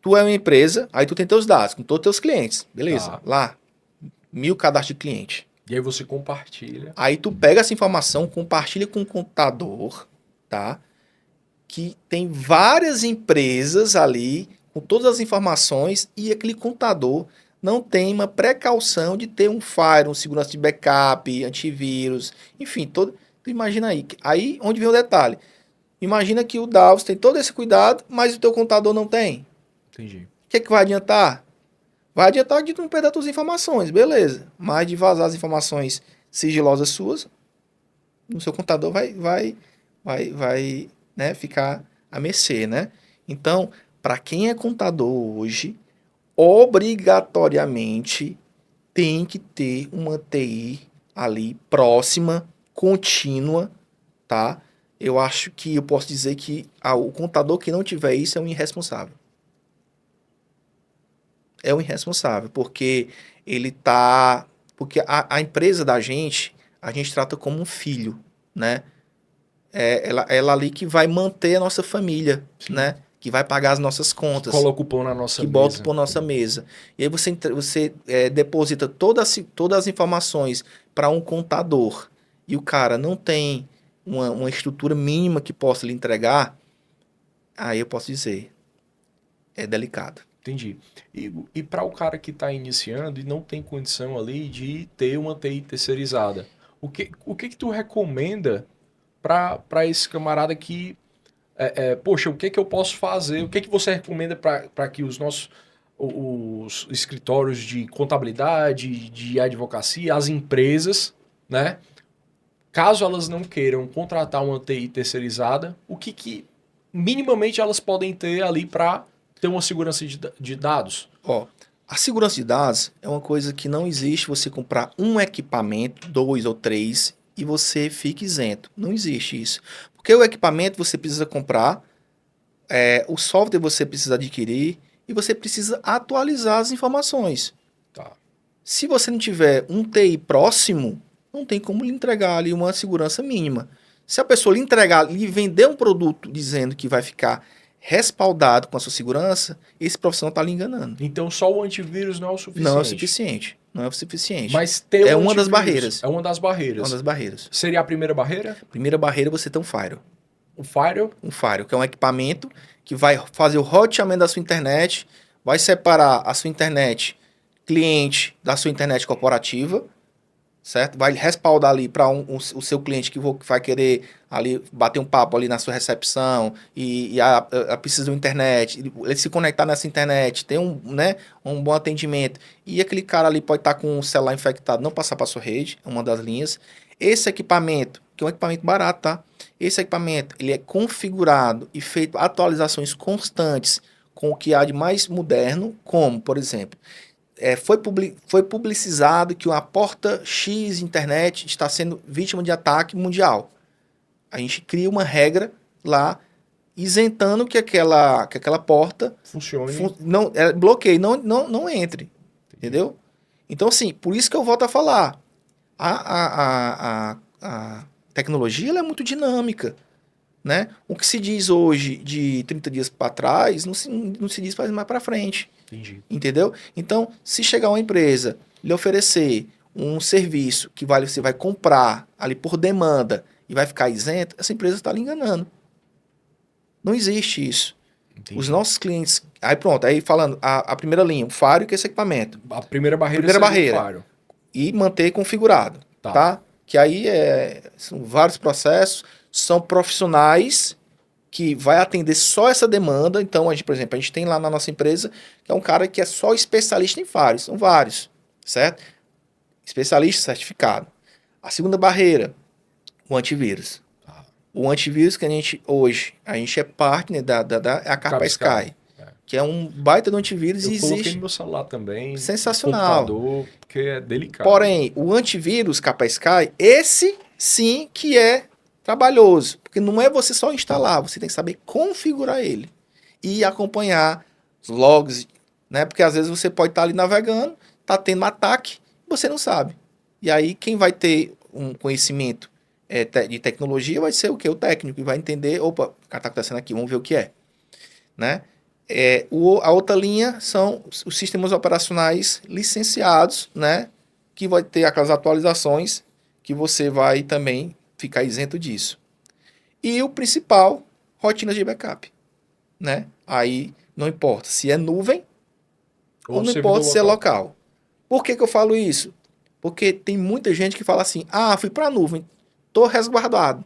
Tu é uma empresa, aí tu tem teus dados com todos os teus clientes, beleza? Tá. Lá, 1000 cadastros de cliente. E aí você compartilha. Aí tu pega essa informação, compartilha com o contador, tá? Que tem várias empresas ali com todas as informações e aquele contador não tem uma precaução de ter um firewall, um segurança de backup, antivírus, enfim, todo. Tu imagina aí. Aí onde vem o detalhe. Imagina que o Davos tem todo esse cuidado, mas o teu contador não tem. Entendi. O que é que vai adiantar? Vai adiantar de tu não perder as tuas informações, beleza. Mas de vazar as informações sigilosas suas, no seu contador vai, né, ficar a mercê, né? Então, para quem é contador hoje, obrigatoriamente tem que ter uma TI ali próxima, contínua, tá? Eu acho que eu posso dizer que o contador que não tiver isso é um irresponsável. É um irresponsável, porque ele tá. Porque a empresa da gente, a gente trata como um filho, né? Ela ali que vai manter a nossa família, Sim. né? Que vai pagar as nossas contas. Coloca o pão na nossa que mesa. bota por nossa mesa. E aí você deposita todas as informações para um contador e o cara não tem uma estrutura mínima que possa lhe entregar, aí eu posso dizer, é delicado. Entendi. E para o cara que está iniciando e não tem condição ali de ter uma TI terceirizada, o que tu recomenda para esse camarada que, poxa, o que eu posso fazer? O que você recomenda para que os escritórios de contabilidade, de advocacia, as empresas, né, caso elas não queiram contratar uma TI terceirizada, o que minimamente elas podem ter ali para ter uma segurança de dados? Ó, a segurança de dados é uma coisa que não existe você comprar um equipamento, 2 ou 3, e você fica isento. Não existe isso. Porque o equipamento você precisa comprar, o software você precisa adquirir e você precisa atualizar as informações. Tá. Se você não tiver um TI próximo, não tem como lhe entregar ali uma segurança mínima. Se a pessoa lhe entregar, lhe vender um produto dizendo que vai ficar respaldado com a sua segurança, esse profissional está lhe enganando. Então só o antivírus não é o suficiente. Não é o suficiente. Não é o suficiente. Mas ter É um uma das antivírus barreiras. É uma das É barreiras. uma das barreiras. Seria a primeira barreira? Primeira barreira, você tem um firewall. O firewall? Um firewall, que é um equipamento que vai fazer o roteamento da sua internet, vai separar a sua internet cliente da sua internet corporativa, certo? Vai respaldar ali para o seu cliente que vai querer ali bater um papo ali na sua recepção e precisa de uma internet, ele se conectar nessa internet, ter um bom atendimento. E aquele cara ali pode estar com o celular infectado, não passar para sua rede, é uma das linhas. Esse equipamento, que é um equipamento barato, tá? Esse equipamento, ele é configurado e feito atualizações constantes com o que há de mais moderno, como, por exemplo, foi publicizado que uma porta X internet está sendo vítima de ataque mundial. A gente cria uma regra lá isentando que aquela porta Funcione. bloqueie, não entre. Entendeu? Então, assim, por isso que eu volto a falar. A tecnologia ela é muito dinâmica. Né? O que se diz hoje de 30 dias para trás não se diz mais para frente. Entendi. Entendeu? Então, se chegar uma empresa lhe oferecer um serviço que você vai comprar ali por demanda e vai ficar isento, essa empresa está lhe enganando. Não existe isso. Entendi. Os nossos clientes... Aí pronto, aí falando, a primeira linha, o firewall, que é esse equipamento. A primeira barreira Primeira seria o barreira. firewall. E manter configurado, tá? Que aí são vários processos, são profissionais que vai atender só essa demanda. Então, por exemplo, a gente tem lá na nossa empresa que é um cara que é só especialista em firewall, são vários, certo? Especialista certificado. A segunda barreira, o antivírus. O antivírus que a gente é partner da a Capa Sky, que é um baita do antivírus e Eu coloquei existe. no meu celular também. Sensacional. No computador, porque é delicado. Porém, o antivírus Capa Sky, esse sim que é trabalhoso, porque não é você só instalar, você tem que saber configurar ele e acompanhar os logs, né? Porque às vezes você pode estar ali navegando, tá tendo um ataque, você não sabe. E aí quem vai ter um conhecimento de tecnologia vai ser o quê? O técnico, e vai entender, opa, o cara tá acontecendo aqui, vamos ver o que é, né? A outra linha são os sistemas operacionais licenciados, né? Que vai ter aquelas atualizações que você vai também ficar isento disso. E o principal, rotinas de backup, né? Aí não importa se é nuvem ou não importa se é local. Por que eu falo isso? Porque tem muita gente que fala assim, fui para a nuvem, tô resguardado.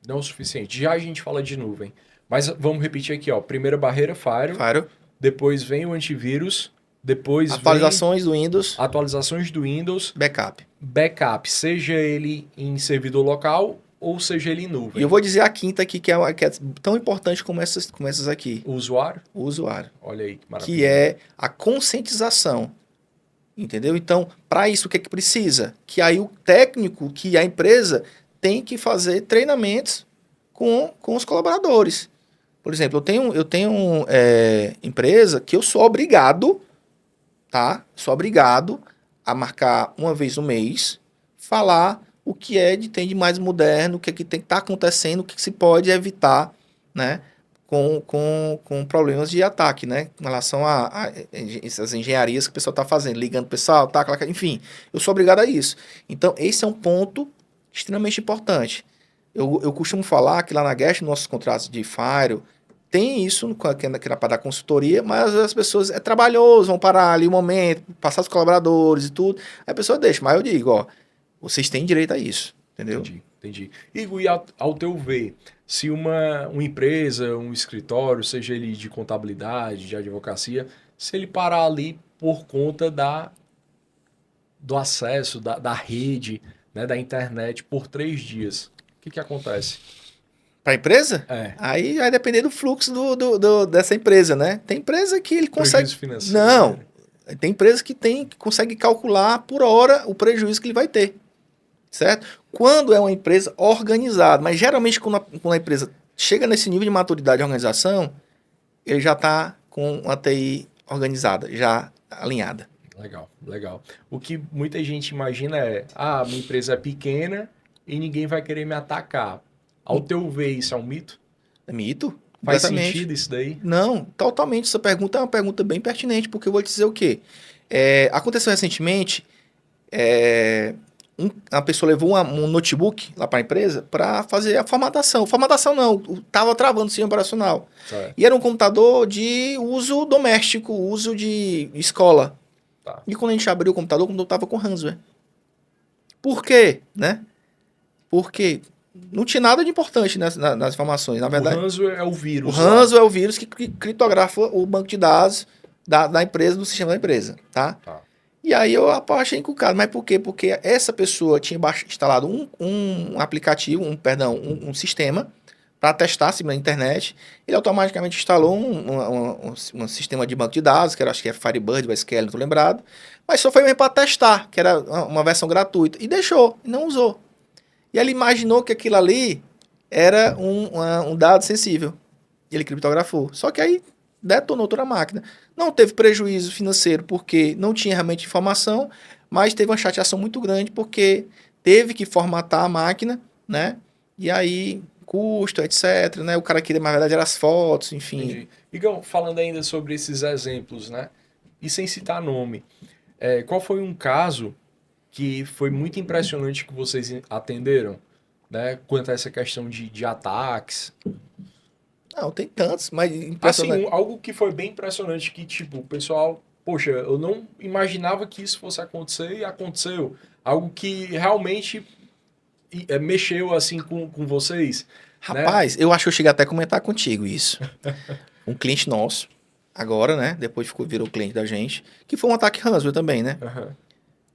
Não o suficiente. Já a gente fala de nuvem. Mas vamos repetir aqui, ó. Primeira barreira, Firewall. Depois vem o antivírus. Depois atualizações do Windows. Atualizações do Windows. Backup. Seja ele em servidor local ou seja ele em nuvem. E eu vou dizer a quinta aqui, que é tão importante como essas aqui. O usuário? O usuário. Olha aí, que maravilha. Que é a conscientização. Entendeu? Então, para isso, o que é que precisa? Que aí o técnico, que a empresa tem que fazer treinamentos com os colaboradores. Por exemplo, eu tenho empresa que eu sou obrigado, tá? Sou obrigado a marcar uma vez no mês, falar o que tem de mais moderno, o que tem que estar acontecendo, o que se pode evitar, né? Com problemas de ataque, né? Com relação a essas engenharias que o pessoal está fazendo, ligando o pessoal, enfim, eu sou obrigado a isso. Então, esse é um ponto extremamente importante. Eu costumo falar que lá na Guest, nossos contratos de Firewall, tem isso aqui na parte da consultoria, mas as pessoas é trabalhoso, vão parar ali um momento, passar os colaboradores e tudo, aí a pessoa deixa, mas eu digo, ó, vocês têm direito a isso, entendeu? Entendi. E ao teu ver, se uma empresa, um escritório, seja ele de contabilidade, de advocacia, se ele parar ali por conta do acesso, da rede, né, da internet por 3 dias, o que acontece? Para a empresa? Aí vai depender do fluxo dessa empresa, né? Tem empresa que ele consegue... Prejuízo financeiro. Não. Tem empresa que consegue calcular por hora o prejuízo que ele vai ter. Certo? Quando é uma empresa organizada, mas geralmente quando a empresa chega nesse nível de maturidade de organização, ele já está com a TI organizada, já alinhada. Legal. O que muita gente imagina é, minha empresa é pequena e ninguém vai querer me atacar. Ao teu ver, isso é um mito? É mito. Faz sentido isso daí? Não, totalmente. Essa pergunta é uma pergunta bem pertinente, porque eu vou te dizer o quê? Aconteceu recentemente, a pessoa levou um notebook lá para a empresa para fazer a formatação. Formatação não, estava travando o sistema operacional. E era um computador de uso doméstico, uso de escola. Tá. E quando a gente abriu o computador estava com ransomware. Por quê? Né? Porque não tinha nada de importante nas informações. Na verdade, o ransomware é o vírus. O ransomware é o vírus que criptografa o banco de dados da empresa, do sistema da empresa. Tá? E aí eu achei encucado. Mas por quê? Porque essa pessoa tinha instalado um aplicativo, um sistema para testar assim, na internet. Ele automaticamente instalou um sistema de banco de dados, que acho que é Firebird, SQL, não estou lembrado. Mas só foi mesmo para testar, que era uma versão gratuita. E deixou, e não usou. E ele imaginou que aquilo ali era um dado sensível. E ele criptografou. Só que aí detonou toda a máquina. Não teve prejuízo financeiro porque não tinha realmente informação, mas teve uma chateação muito grande porque teve que formatar a máquina, né? E aí, custo, etc, né? O cara queria, na verdade, eram as fotos, enfim. Entendi. Igão, falando ainda sobre esses exemplos, né? E sem citar nome, qual foi um caso que foi muito impressionante que vocês atenderam, né? Quanto a essa questão de ataques? Não, tem tantos, mas impressionante. Assim, algo que foi bem impressionante, que tipo, o pessoal, poxa, eu não imaginava que isso fosse acontecer e aconteceu. Algo que realmente mexeu assim com vocês. Rapaz, né? Eu acho que eu cheguei até a comentar contigo isso. Um cliente nosso, agora, né? Depois virou cliente da gente, que foi um ataque ransomware também, né?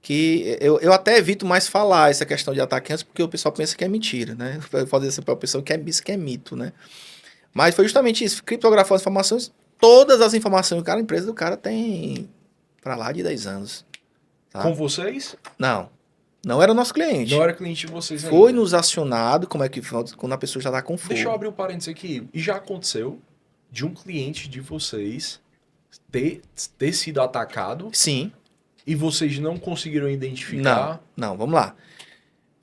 Que eu até evito mais falar essa questão de ataque ransomware, porque o pessoal pensa que é mentira, né? Eu falo assim para a pessoa que é mito, né? Mas foi justamente isso, criptografou as informações, todas as informações, a empresa do cara tem para lá de 10 anos. Tá? Com vocês? Não. Não era nosso cliente. Não era cliente de vocês ainda. Foi nos acionado, como é que quando a pessoa já tá com fogo. Deixa eu abrir um parênteses aqui. E já aconteceu de um cliente de vocês ter sido atacado Sim. e vocês não conseguiram identificar? Não, vamos lá.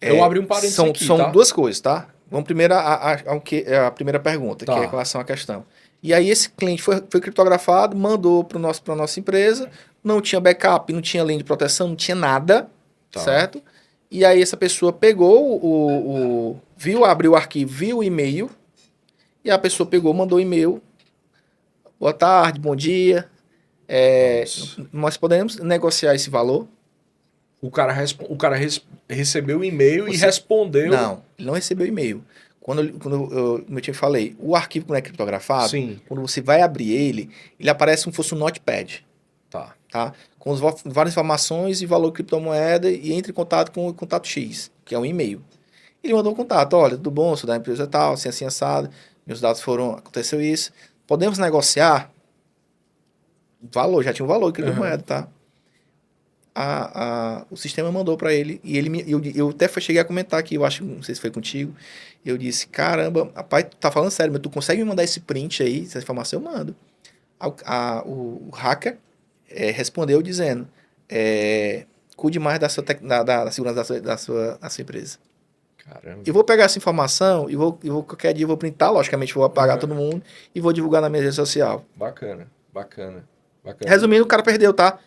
Eu abri um parênteses aqui, São tá? duas coisas, tá? Vamos primeiro a primeira pergunta, Tá. que é em relação à questão. E aí esse cliente foi criptografado, mandou para nossa empresa, não tinha backup, não tinha linha de proteção, não tinha nada, Tá. certo? E aí essa pessoa pegou viu, abriu o arquivo, viu o e-mail, e a pessoa pegou, mandou o e-mail. Boa tarde, bom dia. Nossa. Nós podemos negociar esse valor? O cara recebeu o e-mail e Você- respondeu. Não, ele não recebeu e-mail. Como eu te falei, o arquivo quando é criptografado, Sim. quando você vai abrir ele aparece como se fosse um notepad, Tá. tá? Com várias informações e valor criptomoeda e entra em contato com o contato X, que é um e-mail. Ele mandou um contato, olha, tudo bom, sou da empresa tal, assim assado, meus dados aconteceu isso, podemos negociar? Valor, já tinha um valor de criptomoeda, tá? O sistema mandou para ele e eu até cheguei a comentar aqui, eu acho, não sei se foi contigo, eu disse, caramba, rapaz, tu tá falando sério, mas tu consegue me mandar esse print aí, essa informação? Eu mando. O hacker respondeu dizendo, cuide mais da segurança da sua empresa. Caramba. Eu vou pegar essa informação e vou qualquer dia eu vou printar, logicamente vou apagar todo mundo e vou divulgar na minha rede social. Bacana. Resumindo, o cara perdeu, tá?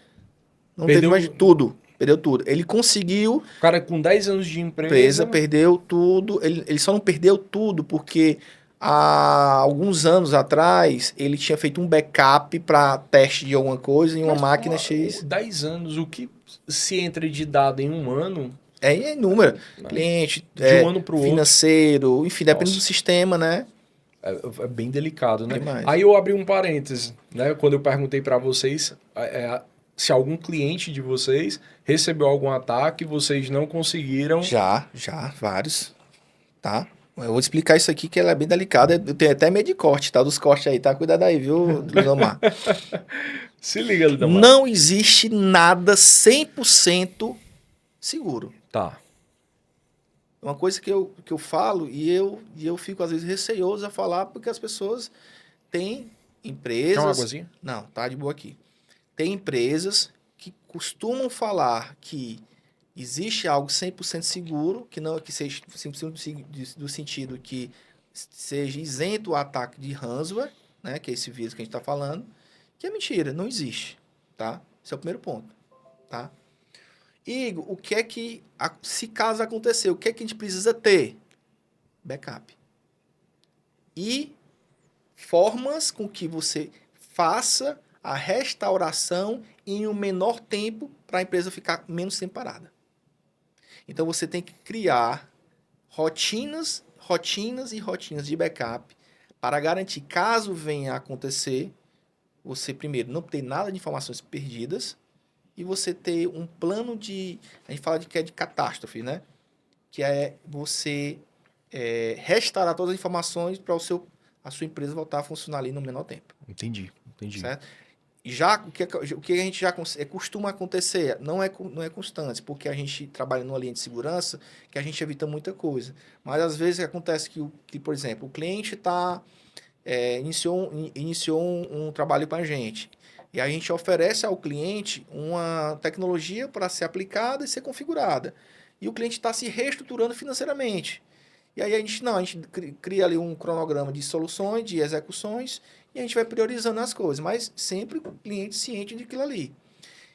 Não Perdeu- teve mais tudo. Perdeu tudo. Ele conseguiu, O cara com 10 anos de empresa, perdeu tudo. Ele só não perdeu tudo porque há alguns anos atrás ele tinha feito um backup para teste de alguma coisa em uma máquina X. 10 anos, o que se entra de dado em um ano, É inúmero. Cliente, de um ano pro outro, financeiro, enfim, depende Nossa. do sistema, né? é bem delicado, né? Demais. Aí eu abri um parêntese, né? Quando eu perguntei para vocês se algum cliente de vocês recebeu algum ataque, vocês não conseguiram. Já, vários, tá? Eu vou explicar isso aqui que ela é bem delicada. Eu tenho até medo de corte, tá? Dos cortes aí, tá? Cuidado aí, viu, Ludomar? Se liga, Lidamar. Não existe nada 100% seguro. Tá. Uma coisa que eu falo e eu fico às vezes receoso a falar porque as pessoas têm empresas... Quer uma águazinha? Não, tá de boa aqui. Tem empresas que costumam falar que existe algo 100% seguro, que seja 100% do sentido que seja isento o ataque de ransomware, né, que é esse vírus que a gente está falando, que é mentira, não existe, tá? Esse é o primeiro ponto, tá? Igor, o que é que, se caso acontecer, o que é que a gente precisa ter? Backup. E formas com que você faça a restauração em um menor tempo para a empresa ficar menos tempo parada. Então, você tem que criar rotinas de backup para garantir, caso venha a acontecer, você primeiro não ter nada de informações perdidas e você ter um plano a gente fala que é de catástrofe, né? Que é você restaurar todas as informações para a sua empresa voltar a funcionar ali no menor tempo. Entendi. Certo? E já o que a gente já costuma acontecer, não é constante, porque a gente trabalha numa linha de segurança que a gente evita muita coisa. Mas às vezes acontece que por exemplo, o cliente iniciou um trabalho para a gente. E a gente oferece ao cliente uma tecnologia para ser aplicada e ser configurada. E o cliente está se reestruturando financeiramente. E aí a gente cria ali um cronograma de soluções, de execuções, e a gente vai priorizando as coisas, mas sempre o cliente ciente daquilo ali.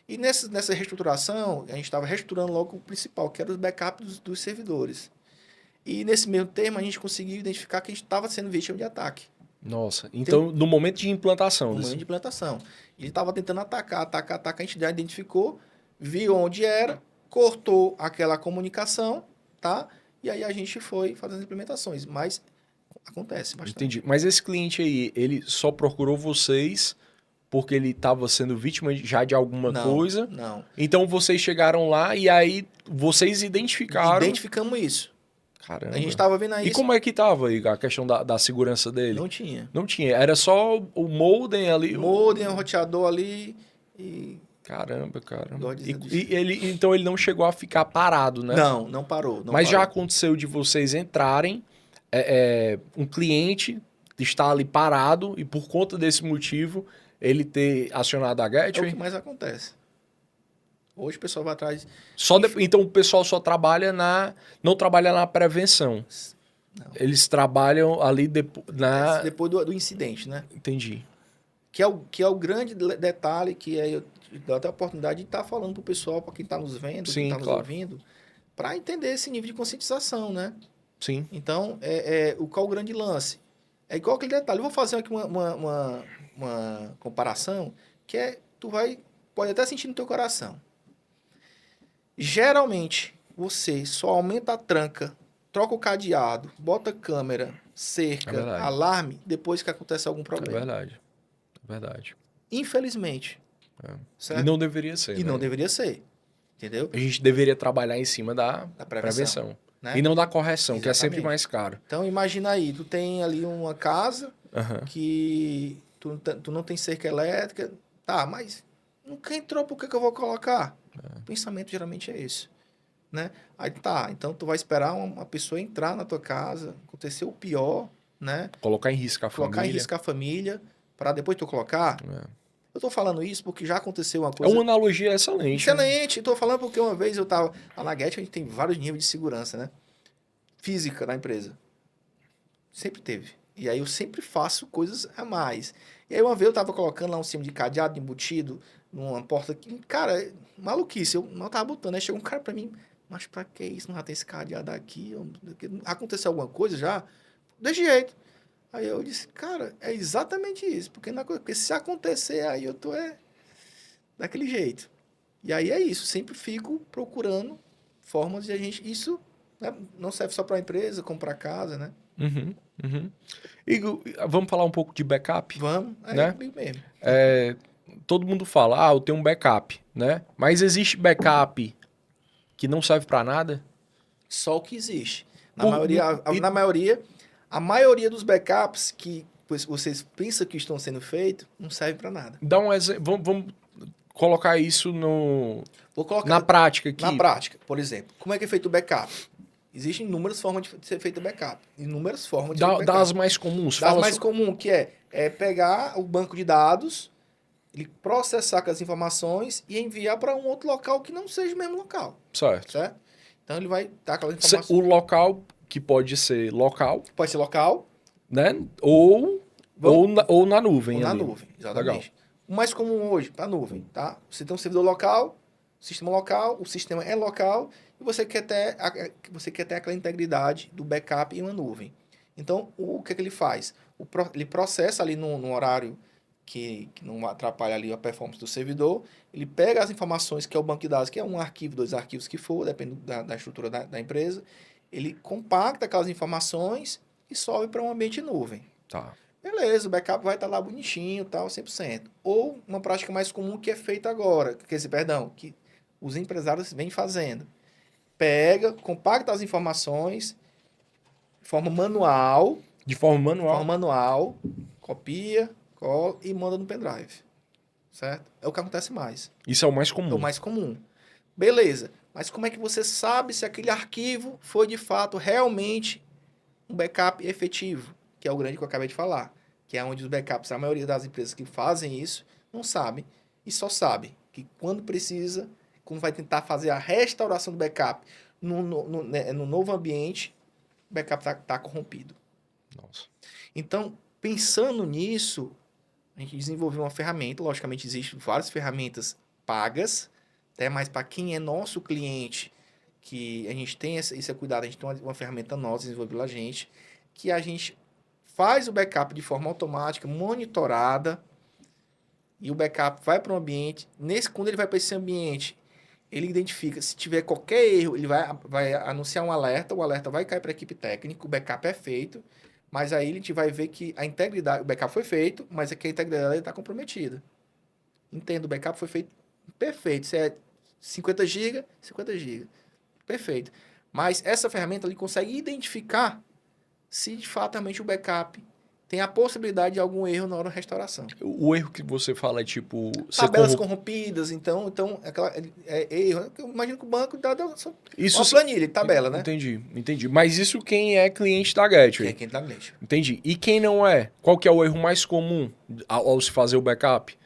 E nessa reestruturação, a gente estava reestruturando logo o principal, que era os backups dos servidores. E nesse mesmo termo, a gente conseguiu identificar que a gente estava sendo vítima de ataque. Nossa, então no momento de implantação. No momento de implantação. Ele estava tentando atacar, a gente já identificou, viu onde era, cortou aquela comunicação, tá? E aí a gente foi fazendo as implementações, mas acontece bastante. Entendi. Mas esse cliente aí, ele só procurou vocês porque ele estava sendo vítima já de alguma coisa? Não. Então vocês chegaram lá e aí vocês identificaram... Identificamos isso. Caramba. A gente estava vendo aí. E como é que tava aí a questão da segurança dele? Não tinha. Não tinha. Era só o modem ali. O modem, o roteador ali e Caramba, cara. Gosto de dizer E ele, então ele não chegou a ficar parado, né? Não parou. Mas já aconteceu de vocês entrarem, um cliente estar ali parado e por conta desse motivo ele ter acionado a É o Gateway? que mais acontece. Hoje o pessoal vai atrás... Então o pessoal só trabalha não trabalha na prevenção. Não. Eles trabalham ali Depois do incidente, né? Entendi. Que é o grande detalhe que eu dou até a oportunidade de estar falando pro pessoal, para quem está nos vendo, Sim, quem está nos claro. ouvindo, para entender esse nível de conscientização, né? Sim. Então, qual o grande lance? É igual aquele detalhe. Eu vou fazer aqui uma comparação que pode até sentir no teu coração. Geralmente, você só aumenta a tranca, troca o cadeado, bota câmera, É cerca, verdade. alarme, depois que acontece algum É problema. verdade. É verdade. Infelizmente. É. Certo? E não deveria ser. E né? não deveria ser. Entendeu? A gente deveria trabalhar em cima da prevenção. Né? E não da correção, que é sempre Exatamente. mais caro. Então, imagina aí, tu tem ali uma casa Aham. que tu não tem cerca elétrica. Tá, mas nunca entrou, por que eu vou colocar? O pensamento geralmente é esse. Né? Aí tá, então tu vai esperar uma pessoa entrar na tua casa, acontecer o pior, né? Colocar em risco a Colocar família. em risco a família, para depois tu colocar. É. Eu tô falando isso porque já aconteceu uma É coisa... uma analogia excelente. Né? Excelente, estou falando porque uma vez eu tava... A Naguete, a gente tem vários níveis de segurança, né? Física na empresa. Sempre teve. E aí eu sempre faço coisas a mais. E aí uma vez eu tava colocando lá um sistema de cadeado embutido numa porta que, cara, maluquice, eu não tava botando. Aí chegou um cara pra mim, mas pra que isso? Não já tem esse cadeado aqui? Aconteceu alguma coisa já? Desse jeito. Aí eu disse, cara, é exatamente isso. Porque se acontecer, aí eu tô daquele jeito. E aí é isso. Sempre fico procurando formas de a gente... Isso, né, não serve só para a empresa, como para casa, né? Uhum, uhum. Igor, vamos falar um pouco de backup? Vamos, Né? comigo mesmo. Todo mundo fala, eu tenho um backup, né? Mas existe backup que não serve pra nada? Só o que existe. Por- A maioria dos backups que vocês pensam que estão sendo feitos não serve para nada. Dá um exemplo. Vamos colocar isso Vou colocar na prática aqui. na prática, por exemplo. Como é que é feito o backup? Existem inúmeras formas de ser feito o backup. Inúmeras formas de ser feito o backup. Das mais comuns. Das Fala mais comum, que é pegar o banco de dados, ele processar aquelas informações e enviar para um outro local que não seja o mesmo local, Certo. certo? Então ele vai dar aquela informação. O local que pode ser local, Pode ser local né? Ou na nuvem. ou na ali. nuvem, exatamente. Legal. O mais comum hoje, para nuvem, tá? Você tem um servidor local, sistema local, o sistema é local e você quer ter aquela integridade do backup em uma nuvem. Então, o que ele faz? Ele processa ali num horário que não atrapalha ali a performance do servidor, ele pega as informações, que é o banco de dados, que é um arquivo, 2 arquivos que for, depende da estrutura da empresa, ele compacta aquelas informações e sobe para um ambiente nuvem. Tá. Beleza, o backup vai estar lá bonitinho, tal, 100%. Ou uma prática mais comum que é feita agora, que os empresários vêm fazendo. Pega, compacta as informações de forma manual, De forma manual. copia, cola e manda no pendrive. Certo? É o que acontece mais. Isso é o mais É comum. o mais comum. Beleza, mas como é que você sabe se aquele arquivo foi de fato realmente um backup efetivo? Que é o grande que eu acabei de falar. Que é onde os backups, a maioria das empresas que fazem isso, não sabem. E só sabem que quando precisa, quando vai tentar fazer a restauração do backup no novo ambiente, o backup está corrompido. Nossa. Então, pensando nisso, a gente desenvolveu uma ferramenta. Logicamente, existem várias ferramentas pagas, até mais para quem é nosso cliente, que a gente tem esse cuidado, a gente tem uma ferramenta nossa, desenvolvida pela gente, que a gente faz o backup de forma automática, monitorada, e o backup vai para um ambiente. Quando ele vai para esse ambiente, ele identifica, se tiver qualquer erro, ele vai anunciar um alerta, o alerta vai cair para a equipe técnica, o backup é feito, mas aí a gente vai ver que a integridade, o backup foi feito, mas é que a integridade está comprometida. Entendo, o backup foi feito perfeito, se é 50 GB, 50 GB. Perfeito. Mas essa ferramenta ele consegue identificar se de fato realmente o backup tem a possibilidade de algum erro na hora da restauração. O erro que você fala é tipo... você Tabelas corro- corrompidas, então erro. Eu imagino que o banco dá Isso uma planilha de tabela, né? Entendi. Mas isso quem é cliente da Gateway. Quem tá cliente. Entendi. E quem não é? Qual que é o erro mais comum ao se fazer o backup?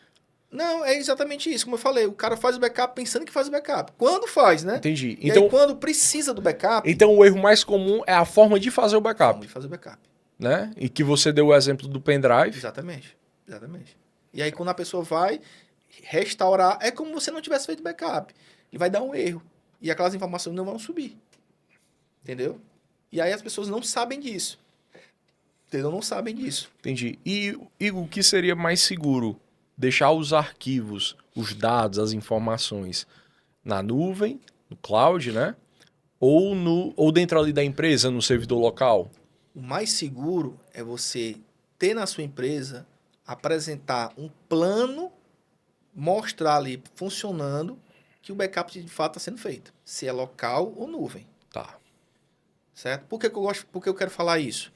Não, é exatamente isso. Como eu falei, o cara faz o backup pensando que faz o backup. Quando faz, né? Entendi. E Então, aí, quando precisa do backup, então o erro mais comum é a forma de fazer o vamos backup, fazer o backup. né? E que você deu o exemplo do pendrive. Exatamente. E aí, quando a pessoa vai restaurar, é como se você não tivesse feito backup. Ele vai dar um erro. E aquelas informações não vão subir. Entendeu? E aí as pessoas não sabem disso. Entendeu? Não sabem disso. Entendi. E o que seria mais seguro? Deixar os arquivos, os dados, as informações na nuvem, no cloud, né? Ou dentro ali da empresa, no servidor local? O mais seguro é você ter na sua empresa, apresentar um plano, mostrar ali funcionando que o backup de fato está sendo feito. Se é local ou nuvem. Tá. Certo? Por que eu quero falar isso?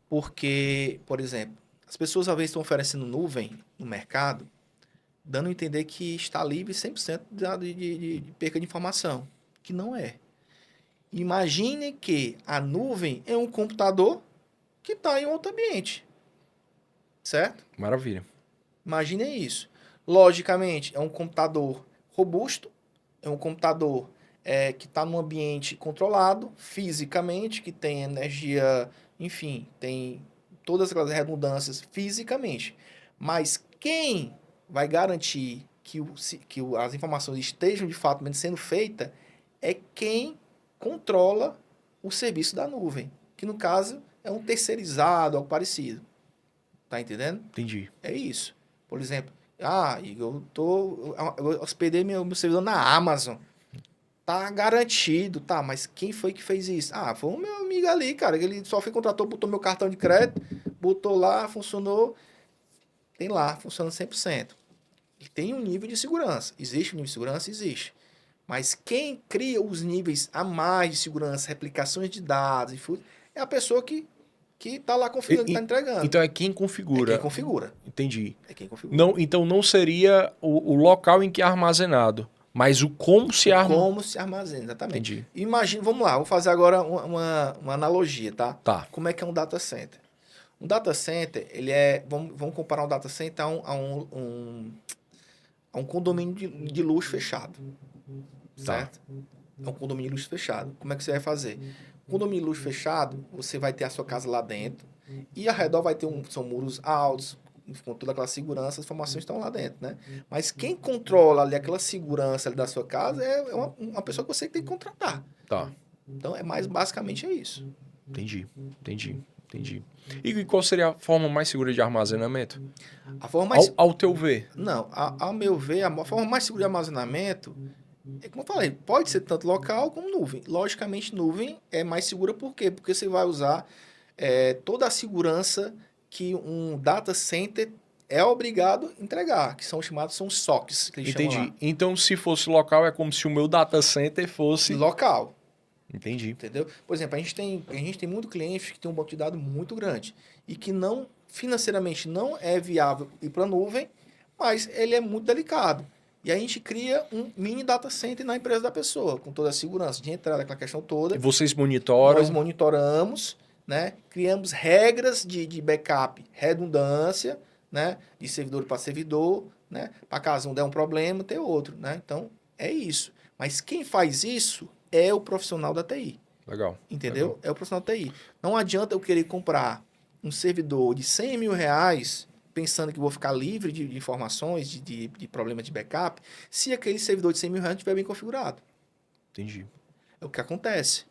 Porque, por exemplo, as pessoas às vezes estão oferecendo nuvem no mercado, dando a entender que está livre 100% de perca de informação, que não é. Imagine que a nuvem é um computador que está em outro ambiente, certo? Maravilha. Imagine isso. Logicamente, é um computador robusto, é um computador que está num ambiente controlado, fisicamente, que tem energia, enfim, tem todas aquelas redundâncias fisicamente. Mas quem vai garantir que as informações estejam de fato sendo feitas é quem controla o serviço da nuvem, que no caso é um terceirizado, algo parecido. Tá entendendo? Entendi. É isso. Por exemplo, Igor, eu hospedei meu servidor na Amazon. Tá garantido, tá, mas quem foi que fez isso? Foi o meu amigo ali, cara, ele só foi contratou, botou meu cartão de crédito, botou lá, funcionou, tem lá, funciona 100%. E tem um nível de segurança. Existe um nível de segurança? Existe. Mas quem cria os níveis a mais de segurança, replicações de dados, é a pessoa que tá lá configurando, que tá entregando. Então é quem configura. É quem configura. Entendi. É quem configura. Não, então não seria o local em que é armazenado, mas o como se armazena. Como se armazena, exatamente. Entendi. Imagina, vamos lá, vou fazer agora uma analogia, tá? Tá. Como é que é um data center? Um data center, ele vamos comparar um data center a um condomínio de luxo fechado. Certo? É um condomínio de luxo fechado. Como é que você vai fazer? Um condomínio de luxo fechado, você vai ter a sua casa lá dentro e ao redor vai ter são muros altos, com toda aquela segurança, as informações estão lá dentro, né? Mas quem controla ali aquela segurança ali da sua casa é uma pessoa que você tem que contratar. Tá. Então, basicamente é isso. Entendi. E qual seria a forma mais segura de armazenamento? A forma mais... Ao teu ver. Não, ao meu ver, a forma mais segura de armazenamento é como eu falei, pode ser tanto local como nuvem. Logicamente, nuvem é mais segura por quê? Porque você vai usar toda a segurança que um data center é obrigado a entregar, que são os SOCs, que eles chamam Entendi. lá. Então, se fosse local, é como se o meu data center fosse... Local. Entendi. Entendeu? Por exemplo, a gente tem muito cliente que tem um banco de dados muito grande e que não, financeiramente, não é viável ir para a nuvem, mas ele é muito delicado. E a gente cria um mini data center na empresa da pessoa, com toda a segurança de entrada, aquela questão toda. E vocês monitoram? Nós monitoramos, né? Criamos regras de backup, redundância, né? De servidor para servidor, né? Para caso um der um problema, ter outro, né? Então, é isso. Mas quem faz isso é o profissional da TI. Legal. Entendeu? Legal. É o profissional da TI. Não adianta eu querer comprar um servidor de 100 mil reais pensando que vou ficar livre de informações, de problemas de backup, se aquele servidor de 100 mil reais não estiver bem configurado. Entendi. É o que acontece.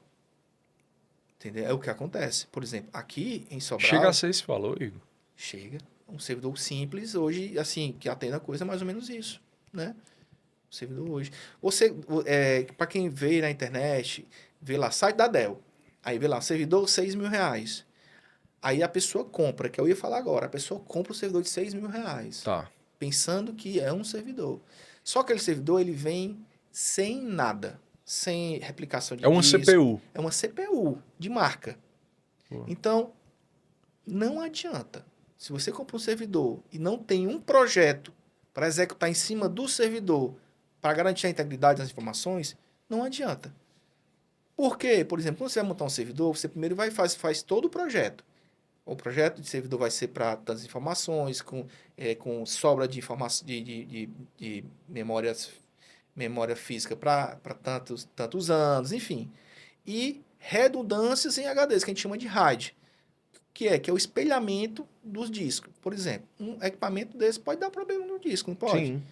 Entendeu? É o que acontece. Por exemplo, aqui em Sobral... Chega a ser esse valor, Igor? Chega. Um servidor simples hoje, assim, que atenda a coisa, é mais ou menos isso, né? O servidor hoje. Você, para quem vê na internet, vê lá, site da Dell. Aí vê lá, servidor, 6 mil reais. Aí a pessoa compra, que eu ia falar agora, a pessoa compra o servidor de 6 mil reais. Tá. Pensando que é um servidor. Só que aquele servidor, ele vem sem nada. Sem replicação de É uma disco. CPU. É uma CPU de marca. Boa. Então, não adianta. Se você compra um servidor e não tem um projeto para executar em cima do servidor para garantir a integridade das informações, não adianta. Por quê? Por exemplo, quando você vai montar um servidor, você primeiro faz todo o projeto. O projeto de servidor vai ser para tantas informações, com sobra de informação de memória física para tantos anos, enfim. E redundâncias em HDs, que a gente chama de RAID, que é o espelhamento dos discos. Por exemplo, um equipamento desse pode dar problema no disco, não pode? Sim.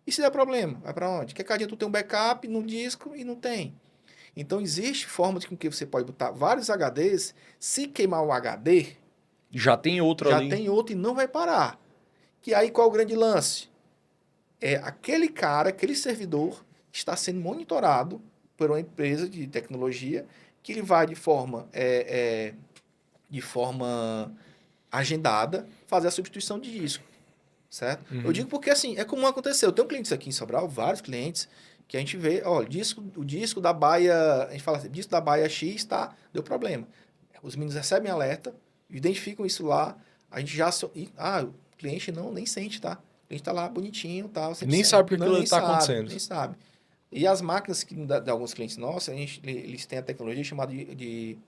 E se der problema, vai para onde? Que cada dia tu tem um backup no disco e não tem. Então, existe formas com que você pode botar vários HDs, se queimar o HD, Já tem outro já ali. tem outro e não vai parar. Que aí qual é o grande lance? É aquele cara, aquele servidor está sendo monitorado por uma empresa de tecnologia que ele vai de forma agendada fazer a substituição de disco, certo? Uhum. Eu digo porque assim, é como aconteceu. Eu tenho clientes aqui em Sobral, vários clientes, que a gente vê, ó, o disco da baia, a gente fala assim, disco da baia X, tá, deu problema. Os meninos recebem alerta, identificam isso lá, a gente já... o cliente nem sente, tá? O cliente tá lá bonitinho, tá? Nem sabe que aquilo nem tá sabe, acontecendo. Nem sabe. E as máquinas de alguns clientes nossos, eles têm a tecnologia chamada de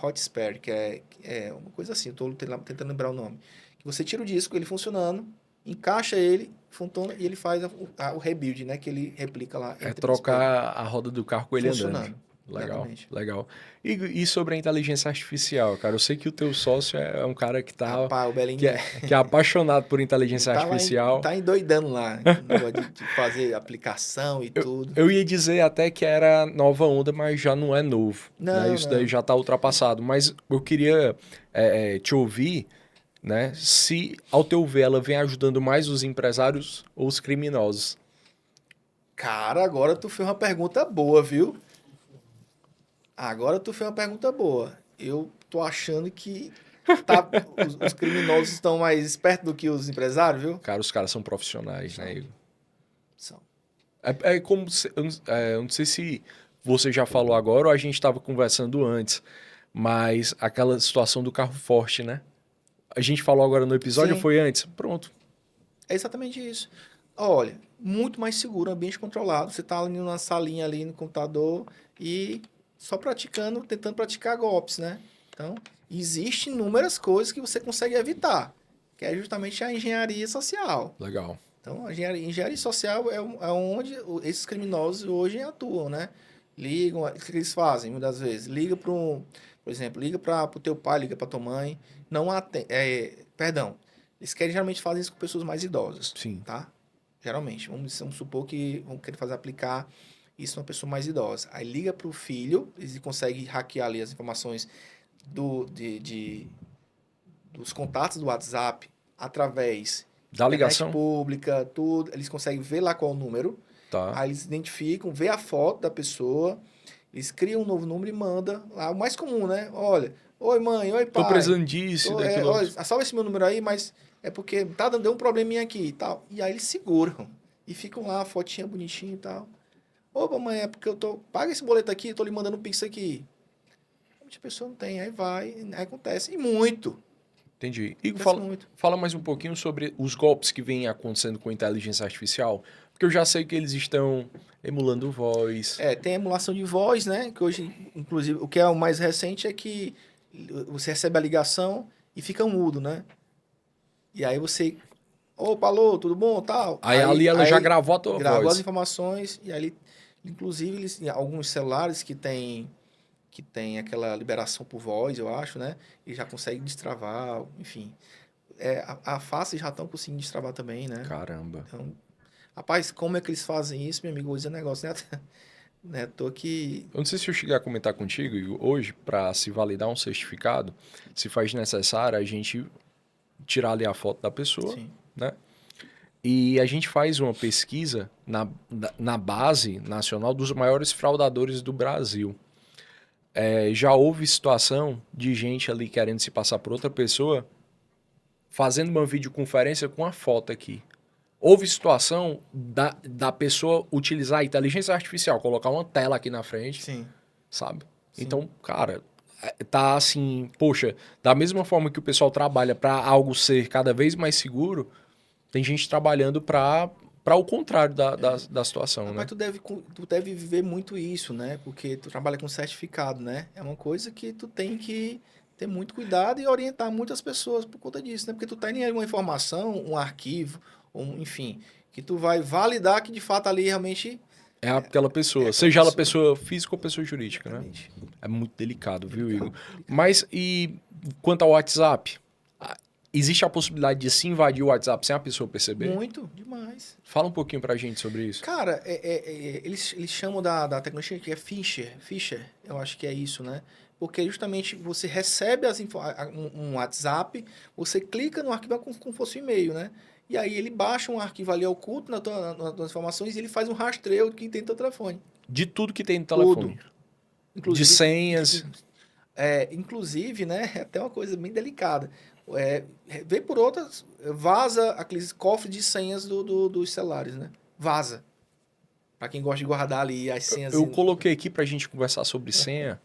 hot spare, que é uma coisa assim, eu tô tentando lembrar o nome. Que você tira o disco, ele funcionando, encaixa ele, funciona, e ele faz o rebuild, né? Que ele replica lá. É trocar a roda do carro com ele funcionando. andando. Legal, Exatamente. legal. E sobre a inteligência artificial, cara? Eu sei que o teu sócio é um cara que tá... Rapaz, o Belinho que é apaixonado por inteligência tá artificial. Tá endoidando lá, negócio de fazer aplicação e tudo. Eu ia dizer até que era nova onda, mas já não é novo. Não, Né? Isso não. daí já está ultrapassado. Mas eu queria te ouvir, né? Se, ao teu ver, ela vem ajudando mais os empresários ou os criminosos. Cara, agora tu fez uma pergunta boa, viu? Agora tu fez uma pergunta boa. Eu tô achando que os criminosos estão mais espertos do que os empresários, viu? Cara, os caras são profissionais, né, Igor? São. É como... eu não sei se você já falou agora ou a gente estava conversando antes, mas aquela situação do carro forte, né? A gente falou agora no episódio Sim. ou foi antes? Pronto. É exatamente isso. Olha, muito mais seguro, ambiente controlado. Você tá ali numa salinha ali no computador e só tentando praticar golpes, né? Então, existem inúmeras coisas que você consegue evitar, que é justamente a engenharia social. Legal. Então, a engenharia social é onde esses criminosos hoje atuam, né? Ligam, o que eles fazem muitas vezes? Liga para por exemplo, liga para o teu pai, liga para tua mãe, não atende, perdão, eles geralmente fazem isso com pessoas mais idosas, Sim. tá? Geralmente, vamos supor que vão querer aplicar isso numa pessoa mais idosa. Aí liga para o filho, eles conseguem hackear ali as informações dos contatos do WhatsApp através Da ligação? pública, tudo. Eles conseguem ver lá qual é o número. Tá. Aí eles identificam, vê a foto da pessoa, eles criam um novo número e mandam lá. O mais comum, né? Olha, oi mãe, oi pai. Tô precisando disso, daquilo. Olha, salva esse meu número aí, mas é porque deu um probleminha aqui e tal. E aí eles seguram. E ficam lá, a fotinha bonitinha e tal. Opa, mãe, é porque paga esse boleto aqui, eu tô lhe mandando um pix aqui. A pessoa não tem, aí aí acontece. E muito. Entendi. Igor, Acontece muito. fala mais um pouquinho sobre os golpes que vêm acontecendo com inteligência artificial, porque eu já sei que eles estão emulando voz. Tem emulação de voz, né? Que hoje, inclusive, o que é o mais recente é que você recebe a ligação e fica mudo, né? E aí você... Opa, alô, tudo bom? Tal. Aí ali ela já gravou a tua gravou voz. as informações e aí, inclusive, alguns celulares que tem aquela liberação por voz, eu acho, né? E já consegue destravar, enfim. A face já estão conseguindo destravar também, né? Caramba. Então, rapaz, como é que eles fazem isso, meu amigo? Vou dizer um negócio, né? Tô aqui... Eu não sei se eu cheguei a comentar contigo, Igor, hoje, para se validar um certificado, se faz necessário a gente tirar ali a foto da pessoa, Sim. né? E a gente faz uma pesquisa na base nacional dos maiores fraudadores do Brasil. Já houve situação de gente ali querendo se passar por outra pessoa, fazendo uma videoconferência com a foto aqui. Houve situação da pessoa utilizar a inteligência artificial, colocar uma tela aqui na frente, Sim. sabe? Sim. Então, cara, tá assim, poxa, da mesma forma que o pessoal trabalha para algo ser cada vez mais seguro, tem gente trabalhando para o contrário da situação, né? Mas tu deve viver muito isso, né? Porque tu trabalha com certificado, né? É uma coisa que tu tem que ter muito cuidado e orientar muitas pessoas por conta disso, né? Porque tu tá em uma informação, um arquivo, enfim, que tu vai validar que de fato ali realmente É aquela pessoa, aquela seja ela pessoa. pessoa física ou pessoa jurídica, né? Exatamente. É muito delicado, viu, Igor? Delicado. Mas e quanto ao WhatsApp? Existe a possibilidade de se invadir o WhatsApp sem a pessoa perceber? Muito, demais. Fala um pouquinho pra gente sobre isso. Cara, eles chamam da tecnologia que é Fisher, eu acho que é isso, né? Porque justamente você recebe um WhatsApp, você clica no arquivo como fosse um e-mail, né? E aí ele baixa um arquivo ali oculto nas tuas informações e ele faz um rastreio de quem tem teu telefone. De tudo que tem no Tudo. telefone. Inclusive, De senhas. inclusive, né? É até uma coisa bem delicada. Vê por outras, vaza aqueles cofres de senhas dos celulares, né? Vaza. Pra quem gosta de guardar ali as senhas. Eu coloquei aqui pra gente conversar sobre senha.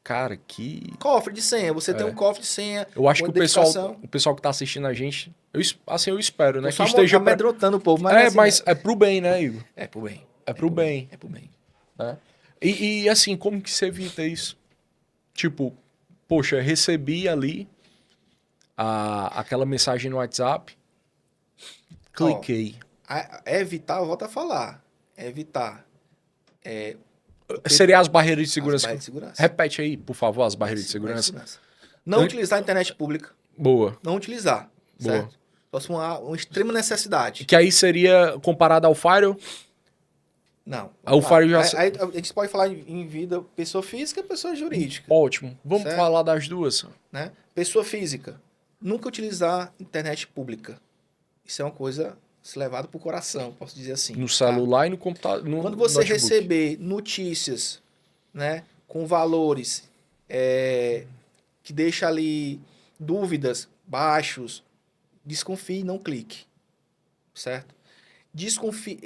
Cara, que. Cofre de senha. Você tem um cofre de senha. Eu acho com que o identificação. pessoal que tá assistindo a gente, eu espero, né? Tô Que só esteja. amedrontando o povo, mas Mas é pro bem, né, Igor? é pro bem. É pro bem. É pro bem. Né? E assim, como que você evita isso? Tipo, poxa, recebi ali aquela mensagem no WhatsApp, cliquei. Evitar, eu volto a falar. Evitar. Seria as barreiras de segurança. barreiras de segurança. Repete aí, por favor, as barreiras de segurança. Não utilizar a internet pública. Boa. Não utilizar. Boa. Certo? Só se for uma extrema necessidade. Que aí seria comparado ao Firewall? Não. O Firewall já... Aí a gente pode falar em vida pessoa física e pessoa jurídica. Ótimo. Vamos Certo. falar das duas. Né? Pessoa física. Nunca utilizar internet pública. Isso é uma coisa se levada pro coração, posso dizer assim. No celular e no computador. Quando você receber notícias, né, com valores que deixa ali dúvidas, baixos, desconfie e não clique. Certo? Desconfie,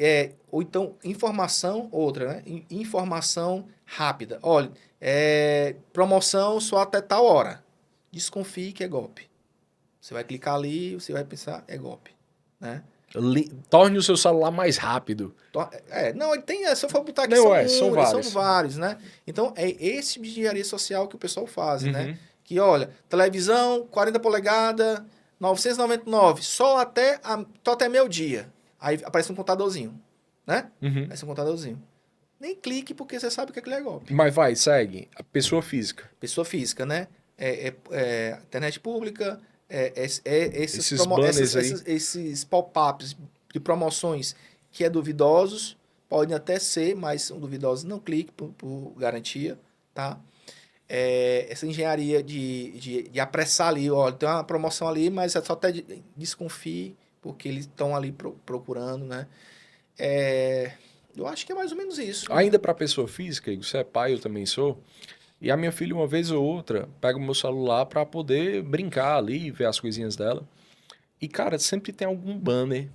ou então informação, outra, né? Informação rápida. Olha, promoção só até tal hora. Desconfie que é golpe. Você vai clicar ali, você vai pensar, é golpe, né? Torne o seu celular mais rápido. Não, ele tem, se eu for botar aqui, Não, são vários, né? Então, é esse tipo de engenharia social que o pessoal faz, né? Que, olha, televisão, 40 polegadas, 999, só até meio-dia. Aí aparece um contadorzinho, né? Aparece um contadorzinho. Nem clique, porque você sabe que aquilo é golpe. Mas vai, segue. A pessoa física. Pessoa física, né? Internet pública, esses pop-ups de promoções que é duvidosos, podem até ser, mas são duvidosos, não clique por garantia, tá? Essa engenharia de apressar ali, olha, tem uma promoção ali, mas é só até desconfie, porque eles estão ali procurando, né? Eu acho que é mais ou menos isso. Ainda para pessoa física, você é pai, eu também sou. E a minha filha, uma vez ou outra, pega o meu celular para poder brincar ali, ver as coisinhas dela. E, cara, sempre tem algum banner,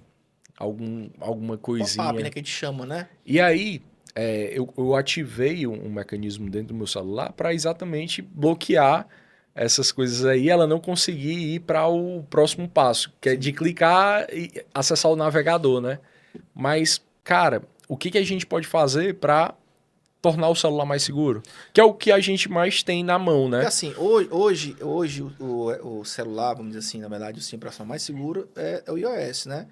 alguma coisinha. Pop-up, né, que a gente chama, né? E aí, eu ativei um mecanismo dentro do meu celular para exatamente bloquear essas coisas aí, ela não conseguir ir para o próximo passo, que é de clicar e acessar o navegador, né? Mas, cara, o que a gente pode fazer para tornar o celular mais seguro? Que é o que a gente mais tem na mão, né? Porque assim, hoje o celular, vamos dizer assim, na verdade, o sistema operacional mais seguro é o iOS, né?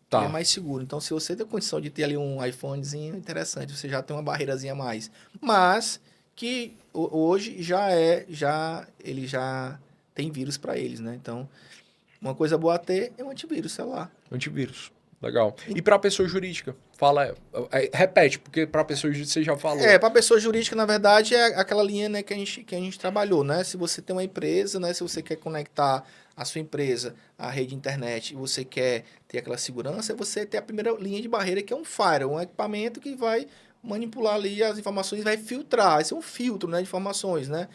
Tá. É mais seguro. Então, se você tem condição de ter ali um iPhonezinho, interessante, você já tem uma barreirazinha a mais. Mas que hoje ele já tem vírus para eles, né? Então, uma coisa boa a ter é um antivírus celular. Antivírus. Legal. E para pessoa jurídica? Fala, repete, porque para pessoa jurídica você já falou. Para pessoa jurídica, na verdade, é aquela linha, né, que a gente trabalhou, né? Se você tem uma empresa, né, se você quer conectar a sua empresa à rede internet e você quer ter aquela segurança, você tem a primeira linha de barreira, que é um firewall, um equipamento que vai manipular ali as informações, vai filtrar. Esse é um filtro, né, de informações, né?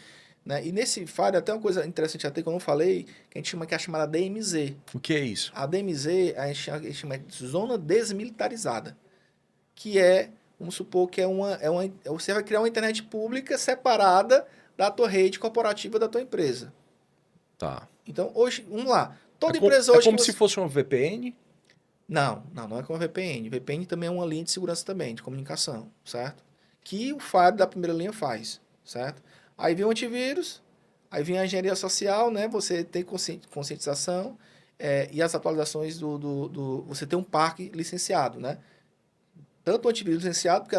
E nesse firewall, até uma coisa interessante até que eu não falei, que a gente chama, que é a chamada DMZ. O que é isso? A DMZ, a gente chama de zona desmilitarizada, que vamos supor que você vai criar uma internet pública separada da tua rede corporativa da tua empresa. Tá. Então, hoje, vamos lá. Toda É empresa hoje... como que se você- fosse uma VPN? Não é com a VPN. VPN também é uma linha de segurança também, de comunicação, certo? Que o Fire da primeira linha faz, certo? Aí vem o antivírus, aí vem a engenharia social, né? Você tem conscientização e as atualizações Você tem um parque licenciado, né? Tanto o antivírus licenciado, porque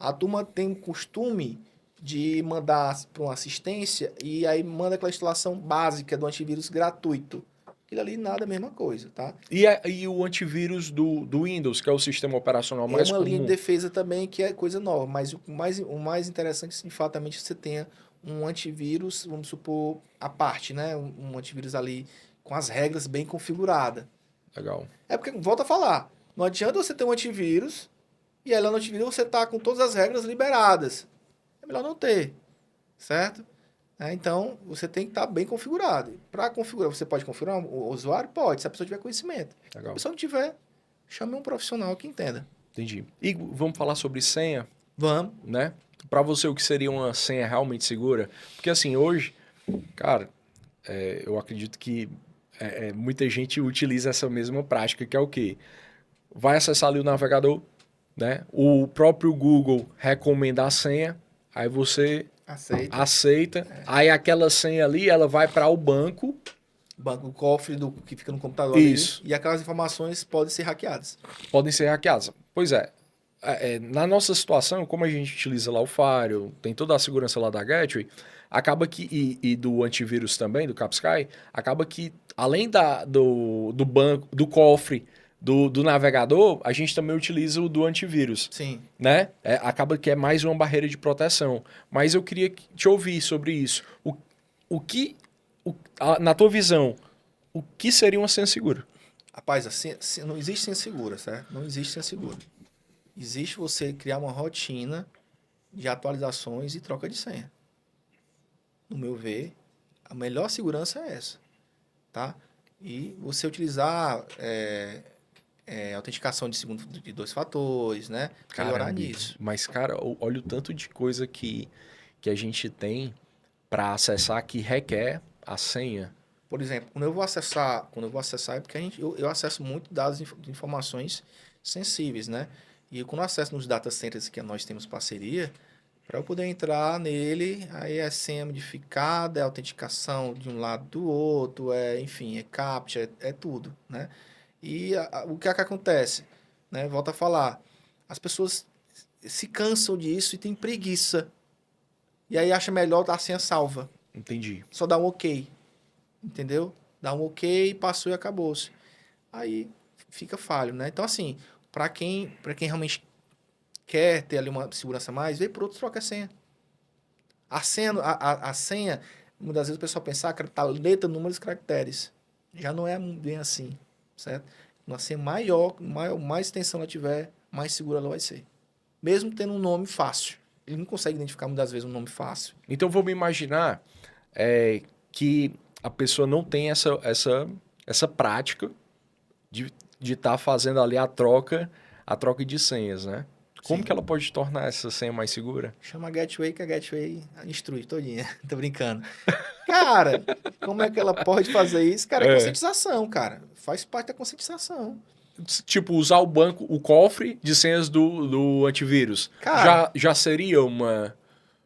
a turma tem o costume de mandar para uma assistência e aí manda aquela instalação básica do antivírus gratuito. Aquilo ali nada é a mesma coisa, tá? E o antivírus do Windows, que é o sistema operacional mais É uma linha de comum? defesa também que é coisa nova, mas o mais interessante é de fato você tenha um antivírus, vamos supor, à parte, né? Um antivírus ali com as regras bem configuradas. Legal. É porque, volta a falar, não adianta você ter um antivírus e aí lá no antivírus você tá com todas as regras liberadas. É melhor não ter, certo? Então, você tem que estar bem configurado. Para configurar, você pode configurar o usuário? Pode, se a pessoa tiver conhecimento. Se Legal. a pessoa não tiver, chame um profissional que entenda. Entendi. E vamos falar sobre senha, Vamos. né? Para você, o que seria uma senha realmente segura? Porque assim, hoje, cara, eu acredito que muita gente utiliza essa mesma prática, que é o quê? Vai acessar ali o navegador, né? O próprio Google recomenda a senha, aí você aceita, aí aquela senha ali, ela vai para o banco. O cofre que fica no computador Isso. ali, e aquelas informações podem ser hackeadas. Podem ser hackeadas. Pois é. Na nossa situação, como a gente utiliza lá o Firewall, tem toda a segurança lá da Gateway, acaba que, e do antivírus também, do Capsky, acaba que, além do banco, do cofre, do navegador, a gente também utiliza o do antivírus. Sim. Né? Acaba que é mais uma barreira de proteção. Mas eu queria te ouvir sobre isso. Na tua visão, o que seria uma senha segura? Rapaz, não existe senha segura, certo? Não existe senha segura. Existe você criar uma rotina de atualizações e troca de senha. No meu ver, a melhor segurança é essa, tá? E você utilizar autenticação de 2 fatores, né? Melhorar Caramba, nisso. mas, cara, olha o tanto de coisa que a gente tem para acessar que requer a senha. Por exemplo, quando eu vou acessar é porque eu acesso muito dados de informações sensíveis, né? E quando eu acesso nos data centers que nós temos parceria, para eu poder entrar nele, aí é senha modificada, é autenticação de um lado do outro, enfim, é captcha, é tudo, né? E o que é que acontece? Né? Volto a falar, as pessoas se cansam disso e têm preguiça. E aí acha melhor dar a senha salva. Entendi. Só dá um ok. Entendeu? Dá um ok, passou e acabou-se. Aí fica falho, né? Então, assim, para quem realmente quer ter ali uma segurança a mais, vem por outro, troca a senha. A senha, muitas vezes o pessoal pensa, tá letra, números, caracteres. Já não é bem assim, certo? Uma senha mais extensão ela tiver, mais segura ela vai ser. Mesmo tendo um nome fácil. Ele não consegue identificar muitas vezes um nome fácil. Então, vamos imaginar que a pessoa não tem essa prática de estar fazendo ali a troca de senhas, né? Como Sim. que ela pode tornar essa senha mais segura? Chama a Gateway, que a Gateway instrui todinha. Tô brincando. Cara, como é que ela pode fazer isso? Cara, é conscientização, cara. Faz parte da conscientização. Tipo, usar o cofre de senhas do antivírus. Cara, já seria um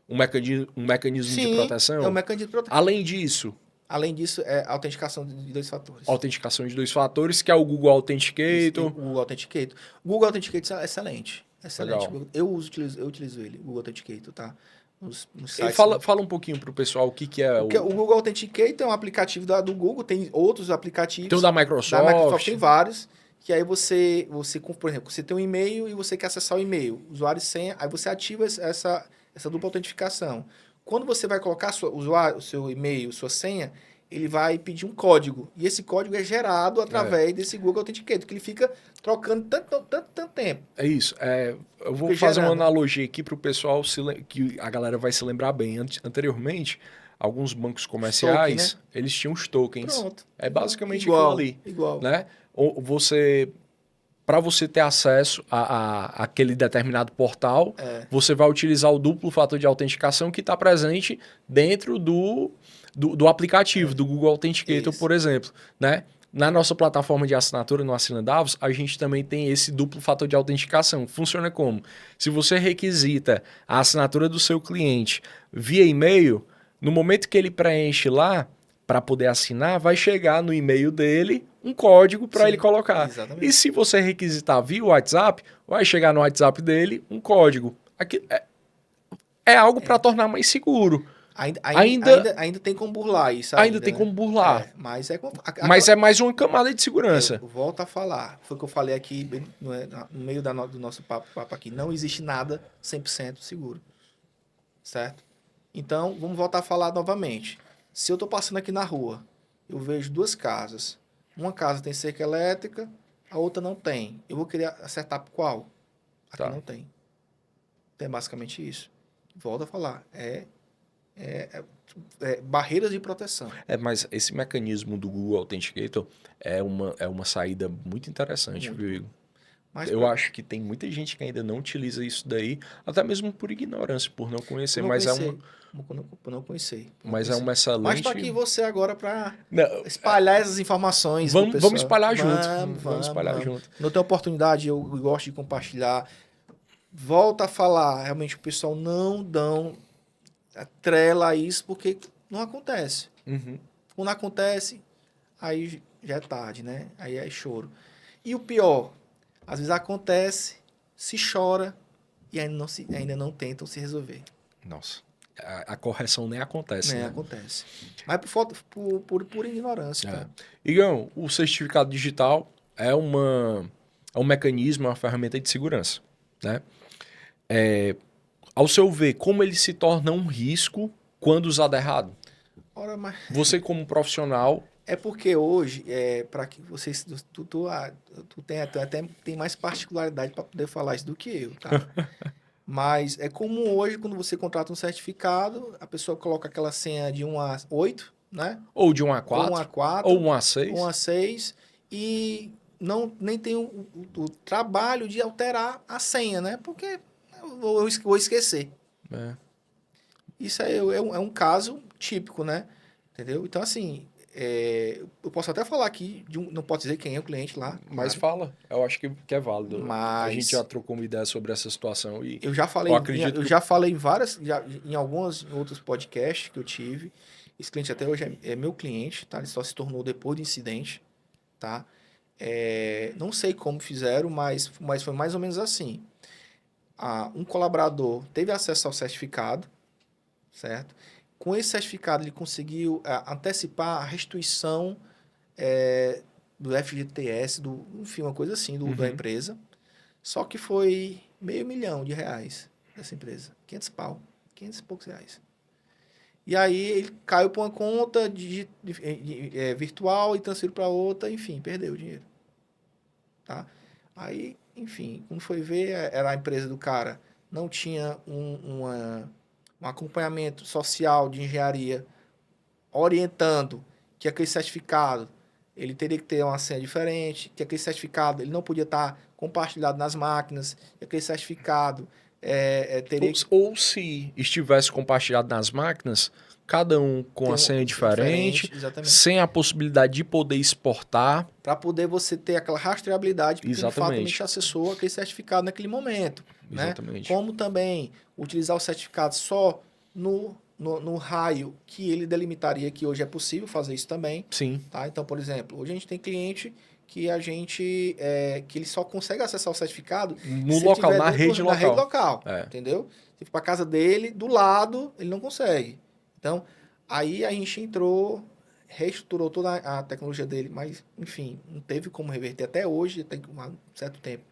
mecanismo de sim, proteção? é um mecanismo de proteção. Além disso, é autenticação de 2 fatores. autenticação de 2 fatores, que é o Google Authenticator. O Google Authenticator. O Google Authenticator é excelente. Excelente. Legal. Eu utilizo ele, o Google Authenticator, tá? Nos sites. Fala um pouquinho pro pessoal o que é o Google Authenticator é um aplicativo do Google, tem outros aplicativos. Tem o da Microsoft. Da Microsoft tem vários. Que aí você, por exemplo, você tem um e-mail e você quer acessar o e-mail, usuário e senha, aí você ativa essa dupla autenticação. Quando você vai colocar o seu e-mail, sua senha, ele vai pedir um código. E esse código é gerado através desse Google Authenticator, que ele fica trocando tanto tempo. É isso. Eu vou fazer uma analogia aqui para o pessoal, que a galera vai se lembrar bem. Anteriormente, alguns bancos comerciais, Token, né? eles tinham os tokens. Pronto. É basicamente igual, aquilo ali. Igual. Né? Ou você para você ter acesso a aquele determinado portal, você vai utilizar o duplo fator de autenticação que está presente dentro do aplicativo, do Google Authenticator, por exemplo, né? Na nossa plataforma de assinatura, no Assina Davos, a gente também tem esse duplo fator de autenticação. Funciona como? Se você requisita a assinatura do seu cliente via e-mail, no momento que ele preenche lá, para poder assinar, vai chegar no e-mail dele um código para ele colocar. Exatamente. E se você requisitar via WhatsApp, vai chegar no WhatsApp dele um código. Aqui é algo para tornar mais seguro. Ainda tem como burlar isso. Ainda tem como burlar. Mas Mas é mais uma camada de segurança. Eu volto a falar. Foi o que eu falei aqui no meio do nosso papo aqui. Não existe nada 100% seguro. Certo? Então, vamos voltar a falar novamente. Se eu estou passando aqui na rua, eu vejo duas casas. Uma casa tem cerca elétrica, a outra não tem. Eu vou querer acertar por qual? Aqui não tem. Então, é basicamente isso. Volto a falar. Barreiras de proteção. Mas esse mecanismo do Google Authenticator é uma saída muito interessante, viu, Igor? Eu acho que tem muita gente que ainda não utiliza isso daí, até mesmo por ignorância, por não conhecer. Por não conhecer. Mas é uma excelente... Mas estou aqui você agora para espalhar essas informações. Vamos espalhar junto. Vamos espalhar junto. Não tem oportunidade, eu gosto de compartilhar. Volta a falar, realmente o pessoal não dão trela a isso porque não acontece. Quando acontece, aí já é tarde, né? Aí é choro. E o pior, às vezes acontece, se chora e ainda não tentam se resolver. Nossa, a correção nem acontece. Nem acontece. Mas por ignorância. Tá? Igão, o certificado digital é um mecanismo, uma ferramenta de segurança, né? Ao seu ver, como ele se torna um risco quando usado errado? Ora, mas... Você como profissional... É porque hoje, para que vocês... Tu tem mais particularidade para poder falar isso do que eu, tá? Mas é comum hoje, quando você contrata um certificado, a pessoa coloca aquela senha de 1 a 8, né? Ou de 1 a 4. Ou 1 a 4. Ou 1 a 6. 1 a 6. E nem tem o trabalho de alterar a senha, né? Porque eu vou esquecer. Isso é um caso típico, né? Entendeu? Então, assim... eu posso até falar aqui, não posso dizer quem é o cliente lá. Mas fala, eu acho que é válido. A gente já trocou uma ideia sobre essa situação e eu já falei, em alguns outros podcasts que eu tive. Esse cliente até hoje é meu cliente, tá? Ele só se tornou depois do incidente, tá? Não sei como fizeram, mas foi mais ou menos assim. Um colaborador teve acesso ao certificado, certo? Com esse certificado, ele conseguiu antecipar a restituição do FGTS, enfim, uma coisa assim, da empresa. Só que foi R$500 mil dessa empresa. 500 e poucos reais. E aí, ele caiu para uma conta virtual e transferiu para outra, enfim, perdeu o dinheiro. Tá? Aí, enfim, quando foi ver, era a empresa do cara, não tinha um acompanhamento social de engenharia orientando que aquele certificado ele teria que ter uma senha diferente, que aquele certificado ele não podia estar compartilhado nas máquinas, que aquele certificado teria ou se estivesse compartilhado nas máquinas, cada um com a senha diferente, sem a possibilidade de poder exportar. Para poder você ter aquela rastreabilidade que de fato acessou aquele certificado naquele momento. Exatamente. Né? Como também utilizar o certificado só no raio que ele delimitaria, que hoje é possível fazer isso também. Sim. Tá? Então, por exemplo, hoje a gente tem cliente que que ele só consegue acessar o certificado no local, na rede local. Entendeu? Se for para casa dele, do lado, ele não consegue. Então, aí a gente entrou, reestruturou toda a tecnologia dele, mas, enfim, não teve como reverter até hoje, tem um certo tempo.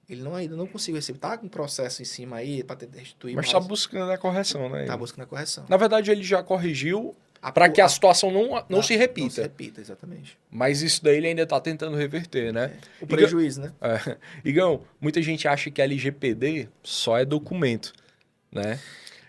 Ele ainda não conseguiu receber. Tá com um processo em cima aí para tentar restituir. Mas está buscando a correção, né? Está buscando a correção. Na verdade, ele já corrigiu para que a situação não se repita. Não se repita, exatamente. Mas isso daí ele ainda está tentando reverter, né? O prejuízo, né? Igão, muita gente acha que a LGPD só é documento, né?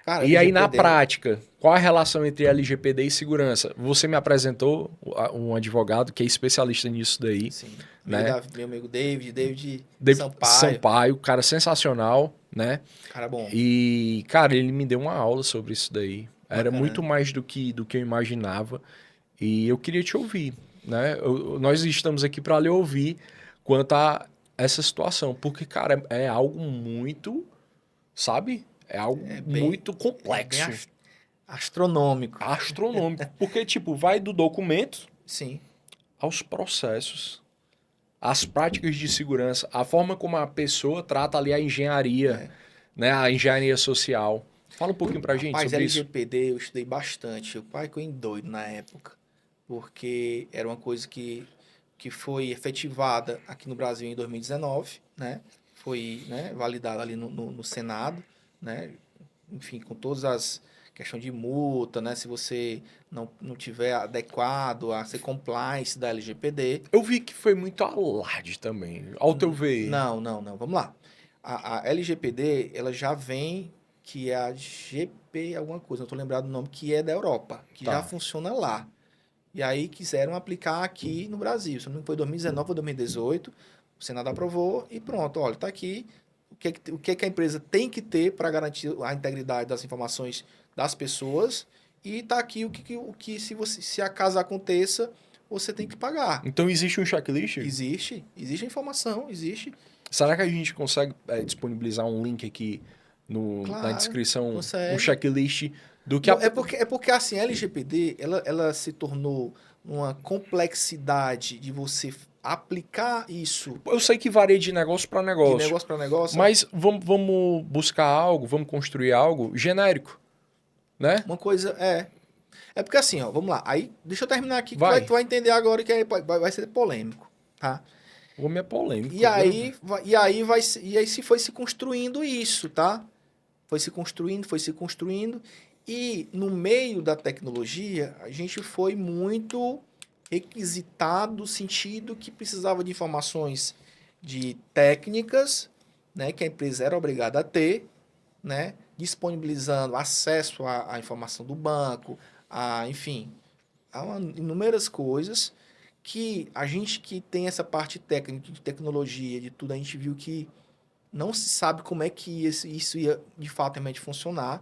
Cara, E aí, na LGPD prática, qual a relação entre LGPD e segurança? Você me apresentou um advogado que é especialista nisso daí, Sim. né? Meu amigo David David Sampaio. Sampaio, cara sensacional, né? Cara bom. E, cara, ele me deu uma aula sobre isso daí. Era muito Bacana. mais do que eu imaginava. E eu queria te ouvir, né? Nós estamos aqui para lhe ouvir quanto a essa situação. Porque, cara, é algo muito, sabe? É algo É bem, muito é bem complexo, astronômico. astronômico. Porque, tipo, vai do documento Sim. aos processos, às práticas de segurança, a forma como a pessoa trata ali a engenharia, É. né? A engenharia social. Fala um pouquinho pra gente Rapaz, sobre isso. LGPD eu estudei bastante. O pai ficou doido na época. Porque era uma coisa que foi efetivada aqui no Brasil em 2019, né? Foi, né, validada ali no Senado, né? Enfim, com todas as questões de multa, né? Se você não tiver adequado a ser compliance da LGPD. Eu vi que foi muito alarde também, ao teu ver. Não. Vamos lá. A LGPD, ela já vem, que é a GP alguma coisa, não estou lembrado do nome, que é da Europa, que já Tá. funciona lá. E aí quiseram aplicar aqui no Brasil. Se não me engano, foi 2019 ou 2018, o Senado aprovou e pronto, olha, está aqui o que é que a empresa tem que ter para garantir a integridade das informações das pessoas e está aqui o que se acaso aconteça, você tem que pagar. Então existe um checklist? Existe informação, existe. Será que a gente consegue disponibilizar um link aqui na Claro, descrição, um consegue. checklist do que a... É porque assim, a LGPD, ela se tornou uma complexidade de você aplicar isso Eu sei que varia de negócio para de negócio, negócio para negócio. mas vamos buscar algo, vamos construir algo genérico, né? Uma coisa é porque assim, ó, vamos lá. Aí, deixa eu terminar aqui que Vai. tu vai entender agora que vai ser polêmico, tá? O homem é polêmico, E viu? aí, e aí se foi se construindo isso, tá? Foi se construindo. E no meio da tecnologia, a gente foi muito requisitado no sentido que precisava de informações de técnicas, né, que a empresa era obrigada a ter, né, disponibilizando acesso à informação do banco, enfim, inúmeras coisas que a gente que tem essa parte técnica, de tecnologia, de tudo, a gente viu que não se sabe como é que isso ia de fato realmente funcionar,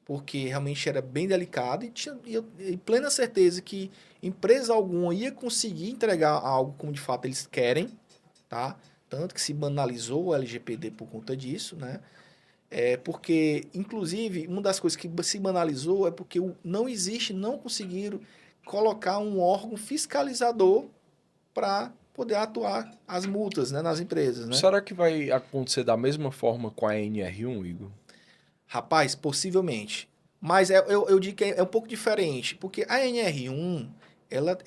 porque realmente era bem delicado e plena certeza que empresa alguma ia conseguir entregar algo como de fato eles querem, tá? Tanto que se banalizou o LGPD por conta disso, né? Porque, inclusive, uma das coisas que se banalizou é porque não conseguiram colocar um órgão fiscalizador para poder atuar as multas, né, nas empresas, né? Será que vai acontecer da mesma forma com a NR1, Igor? Rapaz, possivelmente. Mas eu digo que é um pouco diferente, porque a NR1, ela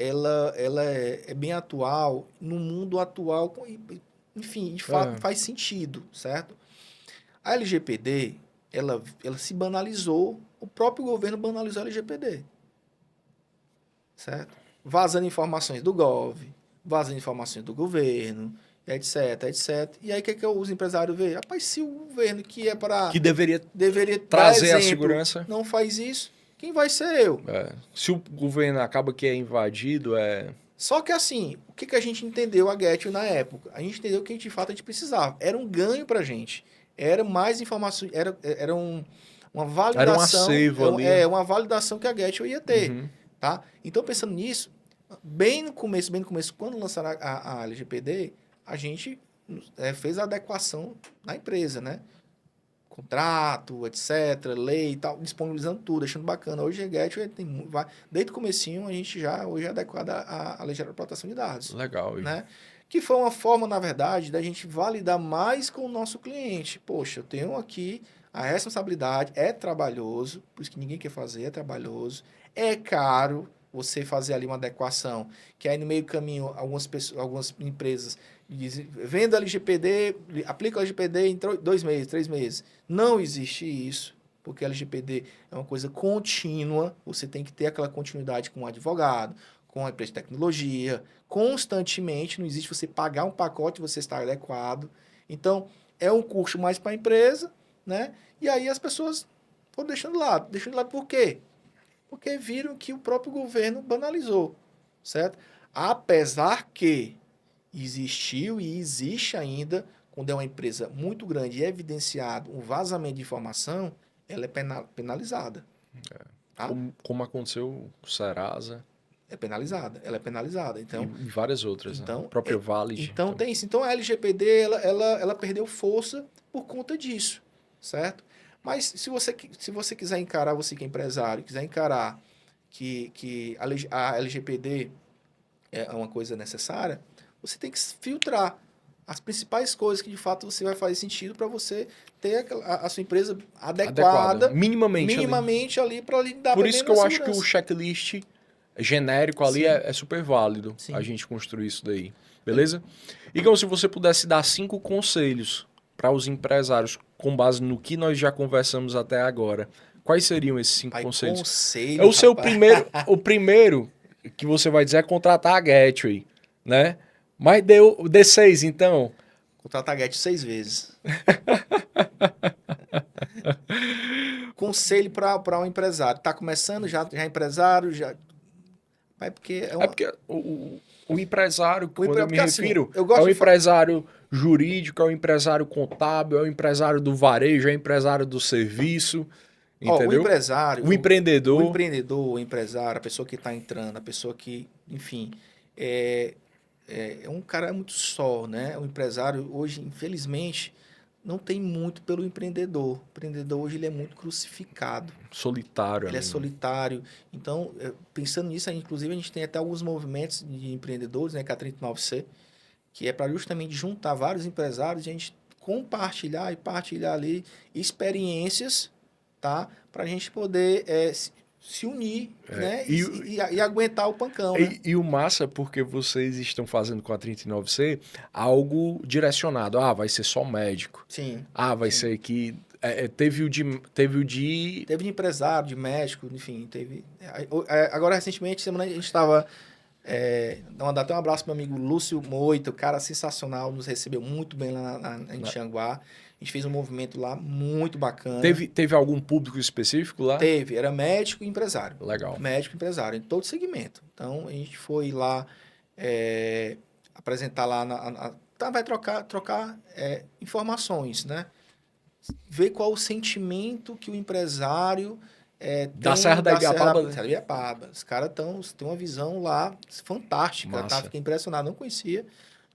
é bem atual, no mundo atual, enfim, de fato É. faz sentido, certo? A LGPD, ela se banalizou, o próprio governo banalizou a LGPD, certo? Vazando informações do Gov, vazando informações do governo, etc, etc. E aí o que, que os empresários veem? Rapaz, se o governo que é para Que deveria deveria dar trazer a exemplo, segurança. não faz isso, quem vai ser eu? Se o governo acaba que é invadido, Só que assim, o que, que a gente entendeu a Gateway na época? A gente entendeu que de fato a gente precisava. Era um ganho pra gente. Era mais informações, uma era um validação, acervo ali. uma validação que a Gateway ia ter, Uhum. tá? Então pensando nisso, bem no começo, quando lançaram a LGPD, a gente fez a adequação na empresa, né? Contrato, etc, lei e tal, disponibilizando tudo, deixando bacana. Hoje a Gateway desde o comecinho a gente já hoje é adequada à Lei Geral de Proteção de Dados, Legal, Igor. né? Que foi uma forma, na verdade, da gente validar mais com o nosso cliente. Poxa, eu tenho aqui a responsabilidade, é trabalhoso, por isso que ninguém quer fazer, é trabalhoso, é caro você fazer ali uma adequação, que aí no meio do caminho algumas empresas dizem, venda LGPD, aplica o LGPD em 2 meses, 3 meses. Não existe isso, porque a LGPD é uma coisa contínua, você tem que ter aquela continuidade com o advogado, com a empresa de tecnologia, constantemente, não existe você pagar um pacote e você estar adequado. Então, é um custo mais para a empresa, né? E aí as pessoas foram deixando de lado. Deixando de lado por quê? Porque viram que o próprio governo banalizou, certo? Apesar que existiu e existe ainda, quando é uma empresa muito grande e é evidenciado um vazamento de informação, ela é penalizada. Tá? Como aconteceu com o Serasa É penalizada, ela é penalizada. e Então, várias outras, né? então, A própria Valid. então tem isso. Então a LGPD ela perdeu força por conta disso, certo? Mas se você quiser encarar, você que é empresário, quiser encarar que a LGPD é uma coisa necessária, você tem que filtrar as principais coisas que de fato você vai fazer sentido para você ter a sua empresa adequada, Minimamente ali. para lhe dar Por isso que eu acho que o segurança. checklist genérico ali Sim. é super válido Sim. a gente construir isso daí. Beleza? Igor, se você pudesse dar 5 conselhos para os empresários com base no que nós já conversamos até agora, quais seriam esses 5 Pai, conselhos? conselho, É o seu rapaz. primeiro, o primeiro que você vai dizer é contratar a Gateway, né? Mas dê 6, então. Contratar a Get 6 vezes. Conselho para um empresário. Tá começando, já é empresário, já. É porque É porque o empresário, quando eu me porque, assim, refiro, eu é gosto o de empresário jurídico, é o empresário contábil, é o empresário do varejo, é o empresário do serviço, Ó, o entendeu? empresário, O empreendedor. o empresário, a pessoa que está entrando, a pessoa que, enfim, é um cara muito só, né? O empresário hoje, infelizmente, não tem muito pelo empreendedor. O empreendedor hoje ele é muito crucificado. Solitário Ele é ali, né? solitário. Então, pensando nisso, inclusive a gente tem até alguns movimentos de empreendedores, né, que é a 39C, que é para justamente juntar vários empresários e a gente compartilhar e partilhar ali experiências, tá? Para a gente poder se unir, né? E aguentar o pancão, né? E o massa é porque vocês estão fazendo com a 39C algo direcionado. Ah, vai ser só médico. Sim. Ah, vai ser que... teve o de... Teve de empresário, de médico, enfim, teve... Agora, recentemente, semana a gente estava... Mandar até um abraço pro meu amigo Lúcio Moito, cara sensacional, nos recebeu muito bem lá em Tianguá. A gente fez um movimento lá muito bacana. Teve algum público específico lá? Teve, era médico e empresário. Legal. Médico e empresário, em todo segmento. Então, a gente foi lá apresentar lá, vai trocar informações, né? Ver qual o sentimento que o empresário Da Serra da Ibiapaba, né? Serra da Ibiapaba. Os caras têm uma visão lá fantástica, tá? Fiquei impressionado, não conhecia.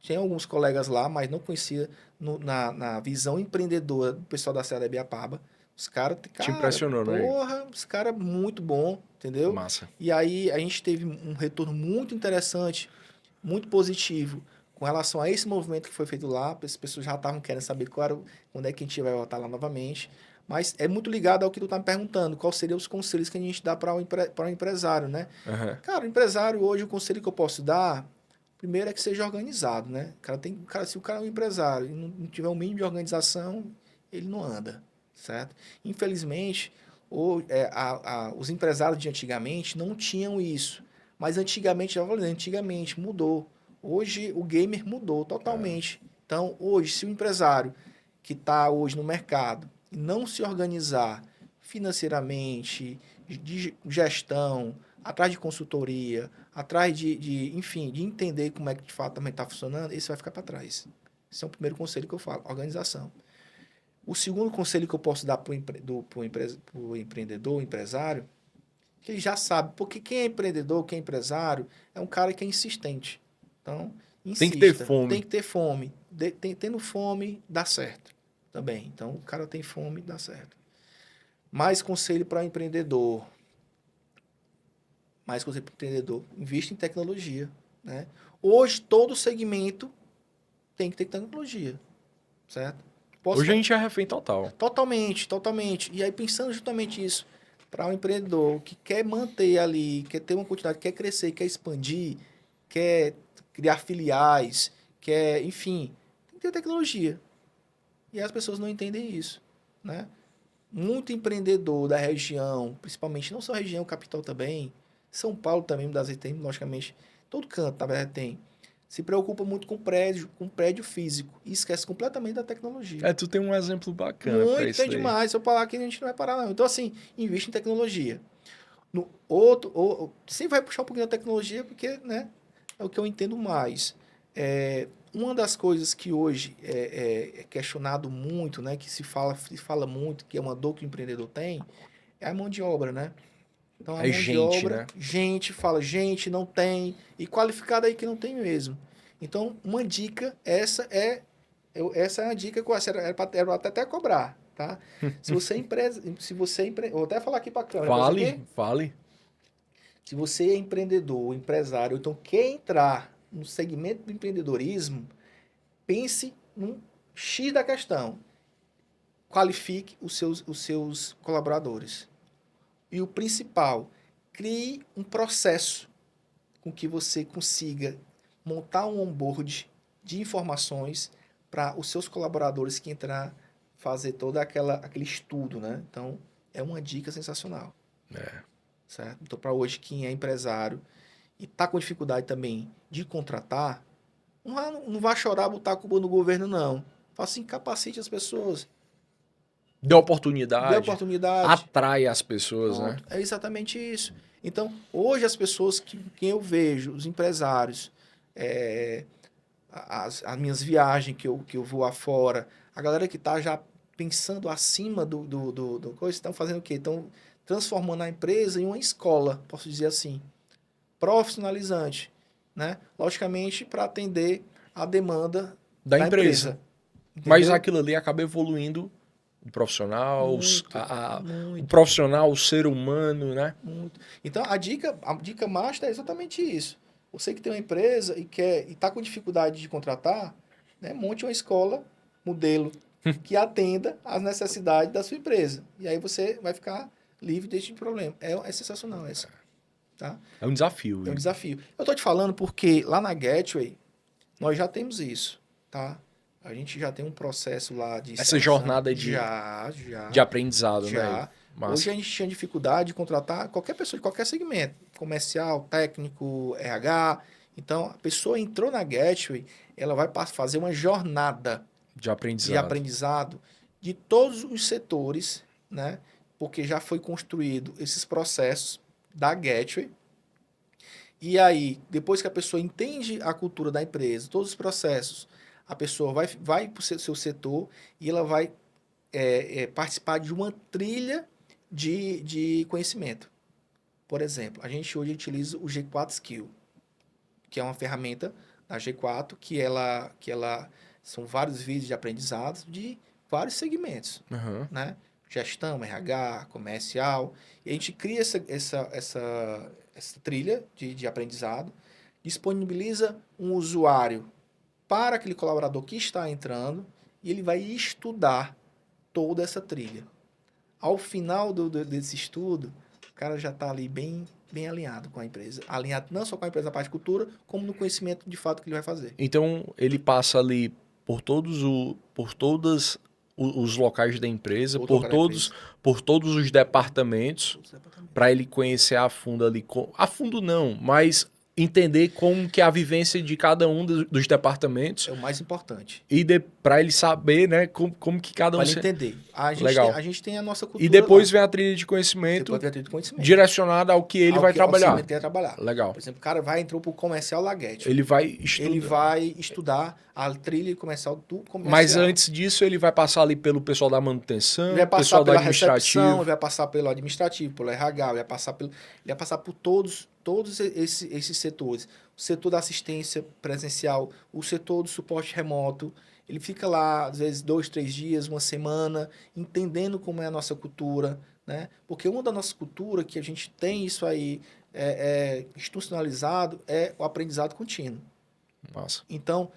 Tinha alguns colegas lá, mas não conhecia na visão empreendedora do pessoal da Serra da Ibiapaba. Os caras, Te impressionou, né? Porra, os caras muito bom, entendeu? Massa. E aí a gente teve um retorno muito interessante, muito positivo com relação a esse movimento que foi feito lá. As pessoas já estavam querendo saber quando é que a gente vai voltar lá novamente. Mas é muito ligado ao que tu tá me perguntando, quais seriam os conselhos que a gente dá para o empresário, né? Uhum. Cara, o empresário hoje, o conselho que eu posso dar, primeiro é que seja organizado, né? Se o cara é um empresário e não tiver um mínimo de organização, ele não anda, certo? Infelizmente, os empresários de antigamente não tinham isso. Mas antigamente, já falei, antigamente mudou. Hoje o gamer mudou totalmente. Então, hoje, se o empresário que está hoje no mercado não se organizar financeiramente, de gestão, atrás de consultoria, atrás enfim, de entender como é que de fato também está funcionando, esse vai ficar para trás. Esse é o primeiro conselho que eu falo, organização. O segundo conselho que eu posso dar para o empreendedor, o empresário, que ele já sabe, porque quem é empreendedor, quem é empresário, é um cara que é insistente. Então, insista. Tem que ter fome. Tem que ter fome. Tendo fome, dá certo também. Então, o cara tem fome, dá certo. Mais conselho para o empreendedor. Invista em tecnologia, né? Hoje, todo segmento tem que ter tecnologia, certo? Hoje a gente é refém total. Totalmente. E aí, pensando justamente isso, para um empreendedor que quer manter ali, quer ter uma quantidade, quer crescer, quer expandir, quer criar filiais, enfim, tem que ter tecnologia. E as pessoas não entendem isso, né? Muito empreendedor da região, principalmente, não só a região, capital também, São Paulo também, das tem, logicamente, todo canto, na verdade, tem. se preocupa muito com prédio físico e esquece completamente da tecnologia. Tu tem um exemplo bacana pra Muito, isso tem daí. demais. Se eu falar aqui, a gente não vai parar, não. Então, assim, investe em tecnologia. Sim, vai puxar um pouquinho da tecnologia, porque, né, é o que eu entendo mais. Uma das coisas que hoje é questionado muito, né, que se fala muito, que é uma dor que o empreendedor tem, é a mão de obra, né? Então, a É mão de gente, obra, né? gente, não tem, e qualificado aí que não tem mesmo. Então, uma dica, essa é a dica que eu era pra até cobrar, tá? Se você é empresa, vou até falar aqui para a câmera, pode ser aqui? Fale. Se você é empreendedor, ou empresário, então quer entrar no segmento do empreendedorismo, pense num X da questão. Qualifique os seus colaboradores. E o principal, crie um processo com que você consiga montar um onboard de informações para os seus colaboradores que entrar fazer todo aquele estudo, né? Então, é uma dica sensacional. Certo? Então, para hoje, quem é empresário e está com dificuldade também de contratar, não vai chorar, botar a culpa no governo, não. Faça assim, capacite as pessoas. Dê oportunidade. Dê oportunidade. Atrai as pessoas, né? Pronto. É exatamente isso. Então, hoje as pessoas quem eu vejo, os empresários, as minhas viagens que eu vou afora, a galera que está já pensando acima do coisa, estão fazendo o quê? Estão transformando a empresa em uma escola, posso dizer assim, profissionalizante, né? Logicamente, para atender a demanda Da da empresa. Entendeu? Mas aquilo ali acaba evoluindo o profissional, Muito. o profissional, o ser humano, né? Muito. Então, a dica master é exatamente isso. Você que tem uma empresa e está com dificuldade de contratar, né, monte uma escola, modelo, que atenda às necessidades da sua empresa. E aí você vai ficar livre deste problema. É sensacional essa. Tá? É um desafio. É um desafio. Eu estou te falando porque lá na Gateway, nós já temos isso. Tá? A gente já tem um processo lá de Essa seleção. jornada de aprendizado, né? Massa. Hoje a gente tinha dificuldade de contratar qualquer pessoa de qualquer segmento, comercial, técnico, RH. Então, a pessoa entrou na Gateway, ela vai fazer uma jornada de aprendizado de todos os setores, né? Porque já foi construído esses processos da Gateway. E aí, depois que a pessoa entende a cultura da empresa, todos os processos, a pessoa vai para o seu setor e ela vai participar de uma trilha de conhecimento. Por exemplo, a gente hoje utiliza o G4 Skill, que é uma ferramenta da G4, que ela são vários vídeos de aprendizado de vários segmentos, né? Gestão, RH, comercial. E a gente cria essa trilha de aprendizado, disponibiliza um usuário para aquele colaborador que está entrando e ele vai estudar toda essa trilha. Ao final desse estudo, o cara já está ali bem alinhado com a empresa. Alinhado não só com a empresa na parte de cultura, como no conhecimento de fato que ele vai fazer. Então, ele passa ali por todos os locais da empresa, por todos os departamentos, para ele conhecer a fundo ali. A fundo não, mas entender como que é a vivência de cada um dos departamentos. É o mais importante. E para ele saber, né, como que cada um... Para ele entender. A gente tem a nossa cultura. E depois vem a trilha de conhecimento, direcionada ao que ele vai trabalhar. Ao que ele trabalhar. Legal. Por exemplo, o cara entrou para o comercial da Gateway. Ele vai estudar a trilha comercial do comercial. Mas antes disso, ele vai passar ali pelo pessoal da manutenção, ele vai passar pessoal pela do administrativo. Recepção, ele vai passar pelo administrativo, pelo RH, ele vai passar por todos esses setores. O setor da assistência presencial, o setor do suporte remoto. Ele fica lá, às vezes, 2, 3 dias, uma semana, entendendo como é a nossa cultura, né? Porque uma da nossa cultura, que a gente tem isso aí institucionalizado, é o aprendizado contínuo. Nossa. Então,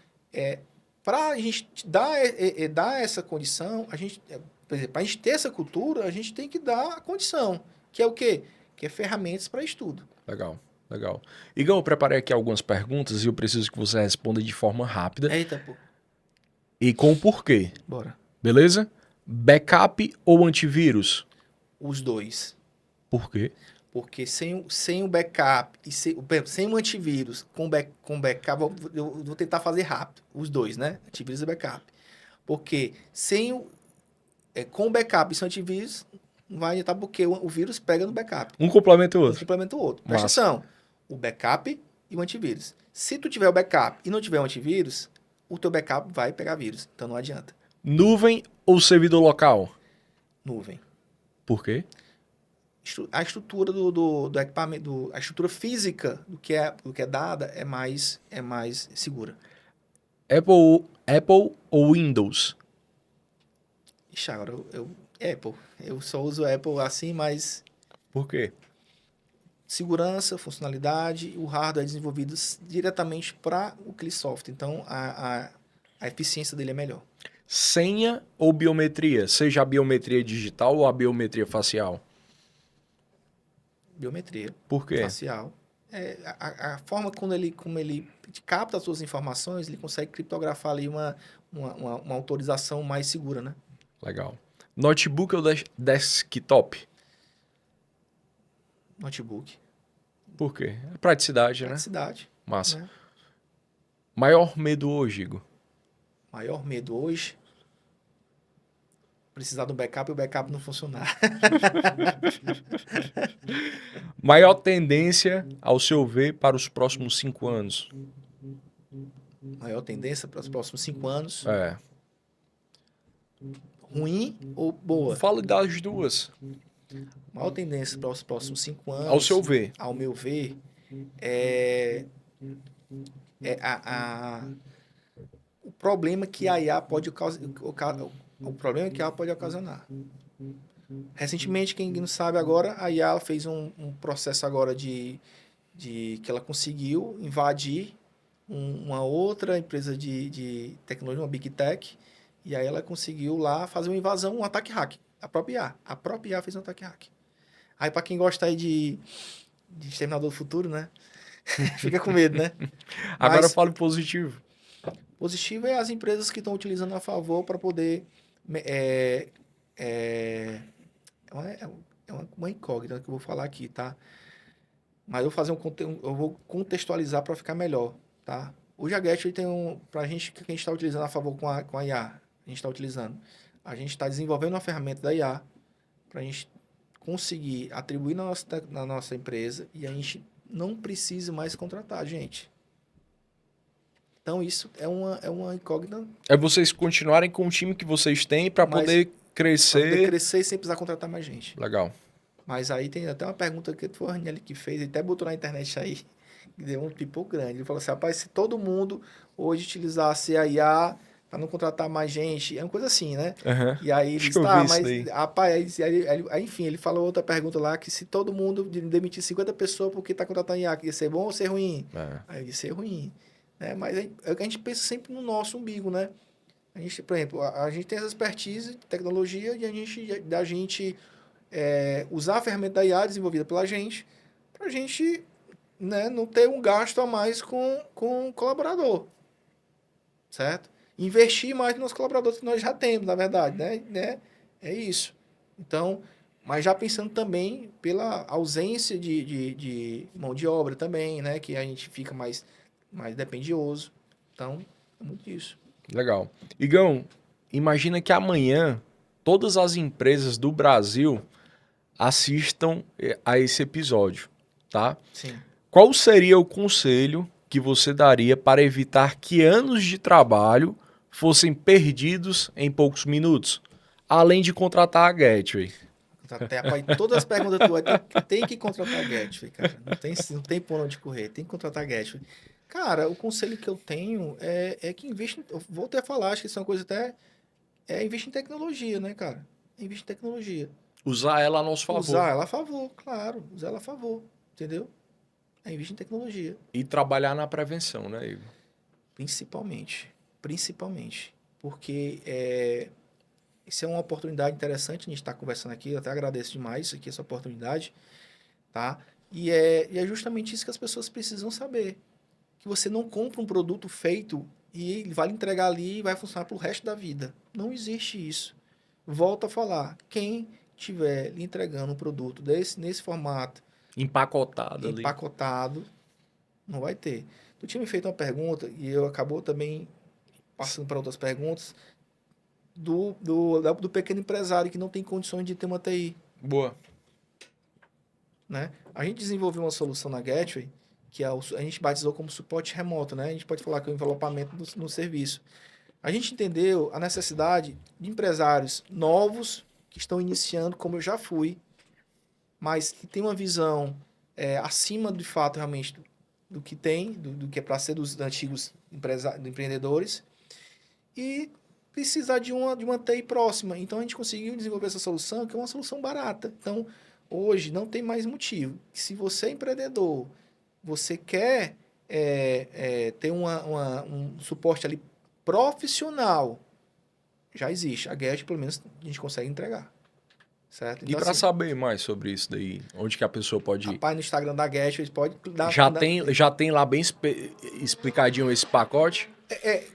para a gente dar essa condição, por exemplo, para a gente ter essa cultura, a gente tem que dar a condição, que é o quê? Que é ferramentas para estudo. Legal. Igão, eu preparei aqui algumas perguntas e eu preciso que você responda de forma rápida. Eita, pô. E com o porquê. Bora. Beleza? Backup ou antivírus? Os dois. Por quê? Porque sem o backup e sem o antivírus, com backup, eu vou tentar fazer rápido, os dois, né? Antivírus e backup. Porque com o backup e sem antivírus, não vai adiantar porque o vírus pega no backup. Um complementa o Um outro. complementa o outro. Presta Massa. atenção. O backup e o antivírus. Se tu tiver o backup e não tiver o antivírus, o teu backup vai pegar vírus. Então não adianta. Nuvem ou servidor local? Nuvem. Por quê? A estrutura do equipamento, a estrutura física do que é dada é mais segura. Apple ou Windows? Ixi, agora Apple. Eu só uso Apple assim, mas Por quê? segurança, funcionalidade, o hardware é desenvolvido diretamente para aquele software. Então, a eficiência dele é melhor. Senha ou biometria? Seja a biometria digital ou a biometria facial? Biometria Por quê? facial. A forma como ele capta as suas informações, ele consegue criptografar ali uma autorização mais segura, né? Legal. Notebook ou desktop? Notebook. Por quê? É praticidade, né? Praticidade. Massa. Né? Maior medo hoje, Igor? Maior medo hoje, precisar do backup e o backup não funcionar. Maior tendência, ao seu ver, para os próximos 5 anos? Maior tendência para os próximos 5 anos, É. ruim ou boa? Fala das duas. Maior tendência para os próximos 5 anos, Ao seu ver. ao meu ver, é o problema que a IA pode ocasionar. Recentemente, quem não sabe agora, a IA fez um processo agora de que ela conseguiu invadir uma outra empresa de tecnologia, uma Big Tech, e aí ela conseguiu lá fazer uma invasão, um ataque hack. A própria IA fez um ataque hack. Aí, para quem gosta aí de Exterminador do Futuro, né? Fica com medo, né? Agora Mas falo positivo. positivo é as empresas que estão utilizando a favor para poder... É uma incógnita que eu vou falar aqui, tá? Mas eu vou contextualizar para ficar melhor, tá? O Jaget tem pra gente, que a gente está utilizando a favor com a IA, a gente está utilizando. A gente está desenvolvendo uma ferramenta da IA para a gente conseguir atribuir na nossa empresa e a gente não precisa mais contratar, gente. Então, isso é uma incógnita. É vocês continuarem com o time que vocês têm para Mas- poder Para crescer. poder crescer sem precisar contratar mais gente. Legal. Mas aí tem até uma pergunta que foi o Raniel que fez, ele até botou na internet aí, que deu um pipoco grande. Ele falou assim, rapaz, se todo mundo hoje utilizasse a IA para não contratar mais gente, é uma coisa assim, né? Aham. E aí ele Acho disse, que eu tá, vi isso mas, daí. rapaz, aí, enfim, ele falou outra pergunta lá, que se todo mundo demitir 50 pessoas porque tá contratando IA, ia ser bom ou ser ruim? É. Aí eu disse, ser ruim. Né? Mas é o que a gente pensa sempre no nosso umbigo, né? A gente, por exemplo, a gente tem essa expertise de tecnologia e da gente usar a ferramenta da IA desenvolvida pela gente, para a gente, né, não ter um gasto a mais com o colaborador, certo? Investir mais nos nossos colaboradores que nós já temos, na verdade, né? É isso. Então, mas já pensando também pela ausência de mão de obra também, né? Que a gente fica mais dependioso. Então, é muito isso. Legal. Igão, imagina que amanhã todas as empresas do Brasil assistam a esse episódio, tá? Sim. Qual seria o conselho que você daria para evitar que anos de trabalho fossem perdidos em poucos minutos? Além de contratar a Gateway. Rapaz, todas as perguntas tuas tem que contratar a Gateway, cara. Não tem por onde correr, tem que contratar a Gateway. Cara, o conselho que eu tenho é que investe. Eu vou até falar, acho que isso é uma coisa até. Investir em tecnologia, né, cara? Investir em tecnologia. Usar ela a nosso favor. Usar ela a favor, claro. Usar ela a favor. Entendeu? Investir em tecnologia. E trabalhar na prevenção, né, Igor? Principalmente. Porque isso é uma oportunidade interessante a gente estar conversando aqui. Eu até agradeço demais isso aqui, essa oportunidade. Tá? E é justamente isso que as pessoas precisam saber. Que você não compra um produto feito e ele vai lhe entregar ali e vai funcionar para o resto da vida. Não existe isso. Volto a falar. Quem estiver lhe entregando um produto nesse formato, Empacotado ali. empacotado, não vai ter. Tu tinha me feito uma pergunta e eu acabou também passando para outras perguntas do pequeno empresário que não tem condições de ter uma TI, Boa. né? A gente desenvolveu uma solução na Gateway que a gente batizou como suporte remoto, né? A gente pode falar que é o envelopamento no serviço. A gente entendeu a necessidade de empresários novos que estão iniciando, como eu já fui, mas que tem uma visão acima de fato realmente do que tem, do que é para ser dos antigos empreendedores, e precisar de uma TI próxima. Então a gente conseguiu desenvolver essa solução, que é uma solução barata. Então, hoje não tem mais motivo. Se você é empreendedor, você quer ter um suporte ali profissional, já existe. A Get, pelo menos, a gente consegue entregar. Certo? E Então, para assim, saber mais sobre isso daí, onde que a pessoa pode ir? rapaz, no Instagram da Get, eles podem dar... Já tem lá bem explicadinho esse pacote?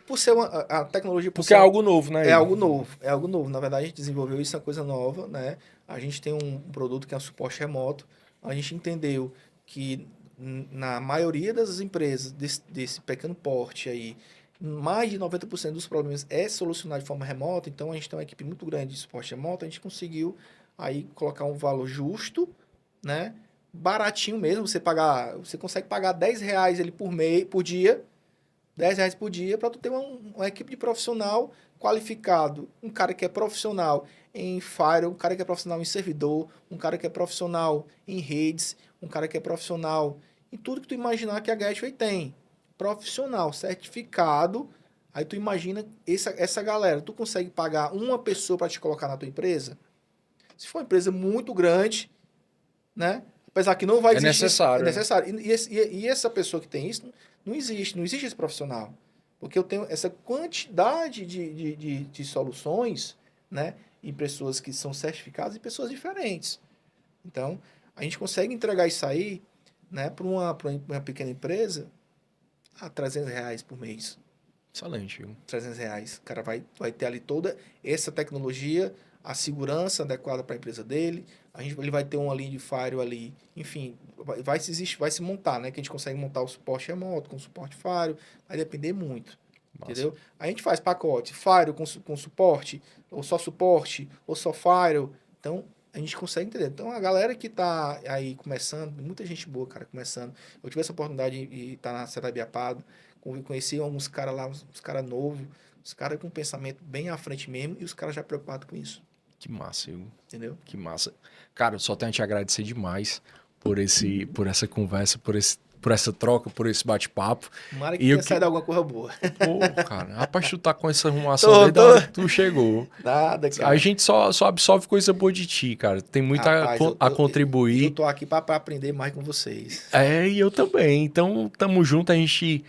Por ser a tecnologia... Porque é algo novo, né? É algo novo, é algo novo. Na verdade, a gente desenvolveu isso, é uma coisa nova, né? A gente tem um produto que é um suporte remoto. A gente entendeu que na maioria das empresas desse pequeno porte aí, mais de 90% dos problemas é solucionado de forma remota. Então, a gente tem uma equipe muito grande de suporte remoto. A gente conseguiu aí colocar um valor justo, né? Baratinho mesmo. Você consegue pagar R$10 ali por dia, R$10 por dia, para tu ter uma equipe de profissional qualificado. Um cara que é profissional em Firewall, um cara que é profissional em servidor, um cara que é profissional em redes, um cara que é profissional em tudo que tu imaginar que a Gateway tem. Profissional, certificado. Aí tu imagina essa galera. Tu consegue pagar uma pessoa para te colocar na tua empresa? Se for uma empresa muito grande, né? Apesar que não vai existir... necessário. É necessário. E essa pessoa que tem isso, não existe esse profissional. Porque eu tenho essa quantidade de soluções, né? Em pessoas que são certificadas e pessoas diferentes. Então, a gente consegue entregar isso aí, né? Para uma pequena empresa a R$300 por mês. Excelente. R$300. O cara vai ter ali toda essa tecnologia, a segurança adequada para a empresa dele. Ele vai ter uma linha de firewall ali. Enfim, vai se montar, né? Que a gente consegue montar o suporte remoto com o suporte firewall. Vai depender muito. Massa. Entendeu? A gente faz pacote firewall com suporte, ou só firewall. Então, a gente consegue entender. Então, a galera que tá aí começando, muita gente boa, cara, começando. Eu tive essa oportunidade de estar na Setabiapado, conheci alguns caras lá, uns caras novos, os caras com um pensamento bem à frente mesmo, e os caras já preocupados com isso. Que massa, Igor. Entendeu? Que massa. Cara, eu só tenho a te agradecer demais por essa conversa, por essa troca, por esse bate-papo. Tomara que tenha saído alguma coisa boa. Pô, cara, rapaz, tu tá com essa arrumação desde a hora que tu chegou. Nada, cara. A gente só absorve coisa boa de ti, cara. Tem muito a contribuir. Eu tô aqui pra aprender mais com vocês. E eu também. Então, tamo junto, a gente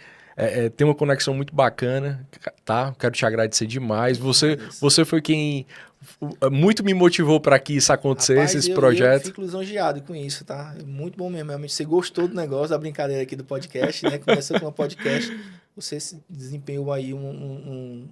tem uma conexão muito bacana, tá? Quero te agradecer demais. Você foi quem muito me motivou para que isso acontecesse, esse projeto. Eu fico lisonjeado com isso, tá? Muito bom mesmo. Realmente, você gostou do negócio, da brincadeira aqui do podcast, né? Começou com um podcast, você desempenhou aí um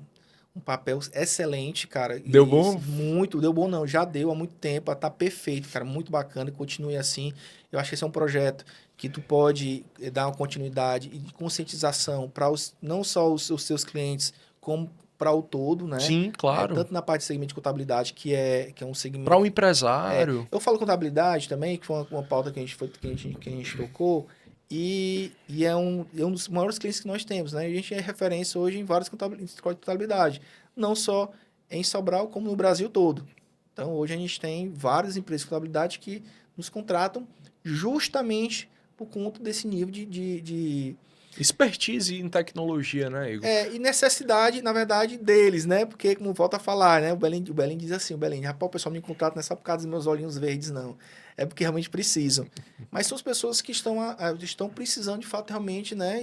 papel excelente, cara. Deu bom? Muito, deu bom não, já deu há muito tempo, tá perfeito, cara, muito bacana, continue assim. Eu acho que esse é um projeto que tu pode dar uma continuidade e de conscientização para não só os seus clientes, como para o todo, né? Sim, claro. Tanto na parte de segmento de contabilidade, que é um segmento... Para um empresário. Eu falo contabilidade também, que foi uma pauta que a gente tocou, e é um dos maiores clientes que nós temos, né? A gente é referência hoje em vários escolas de contabilidade, não só em Sobral, como no Brasil todo. Então, hoje a gente tem várias empresas de contabilidade que nos contratam justamente por conta desse nível de expertise em tecnologia, né, Igor? E necessidade, na verdade, deles, né? Porque, como volta a falar, né? O Belém diz assim, rapaz, o pessoal me contrata não é só por causa dos meus olhinhos verdes, não. É porque realmente precisam. Mas são as pessoas que estão precisando, de fato, realmente, né?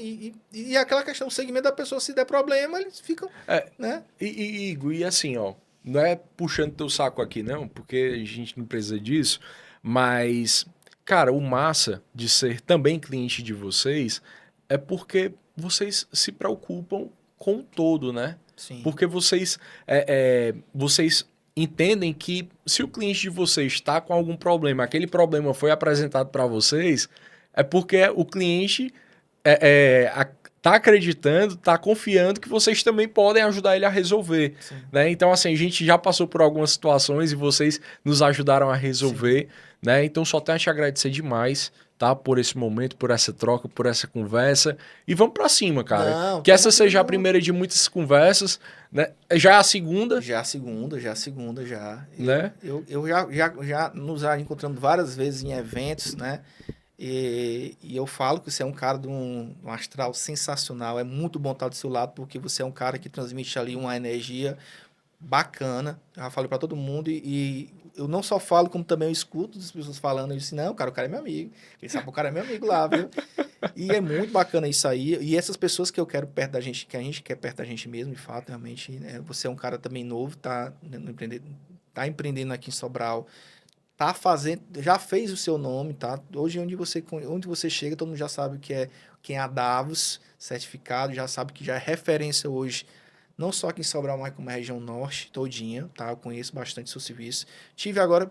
E aquela questão, o segmento da pessoa, se der problema, eles ficam, né? Igor, e assim, ó, não é puxando teu saco aqui, não, porque a gente não precisa disso, mas, cara, o massa de ser também cliente de vocês é porque vocês se preocupam com o todo, né? Sim. Porque vocês entendem que se o cliente de vocês está com algum problema, aquele problema foi apresentado para vocês, é porque o cliente tá acreditando, tá confiando que vocês também podem ajudar ele a resolver, Sim. né? Então, assim, a gente já passou por algumas situações e vocês nos ajudaram a resolver, né? Então, só tenho a te agradecer demais, tá? Por esse momento, por essa troca, por essa conversa. E vamos pra cima, cara. Não, Que essa tamo seja a junto. primeira de muitas conversas, né? Já é a segunda, Já a segunda. né? Eu já nos encontramos várias vezes em eventos, né? E eu falo que você é um cara de um astral sensacional. É muito bom estar do seu lado, porque você é um cara que transmite ali uma energia bacana. Eu já falei para todo mundo e eu não só falo, como também eu escuto as pessoas falando. Eu disse, não, cara, o cara é meu amigo. Ele sabe que o cara é meu amigo lá, viu? E é muito bacana isso aí. E essas pessoas que eu quero perto da gente, que a gente quer perto da gente mesmo, de fato, realmente. Né? Você é um cara também novo, tá empreendendo aqui em Sobral. Tá fazendo, já fez o seu nome, tá? Hoje, onde você chega, todo mundo já sabe que é quem é a Davos, certificado, já sabe que já é referência hoje, não só aqui em Sobral, mas como a região norte todinha, tá? Eu conheço bastante seu serviço.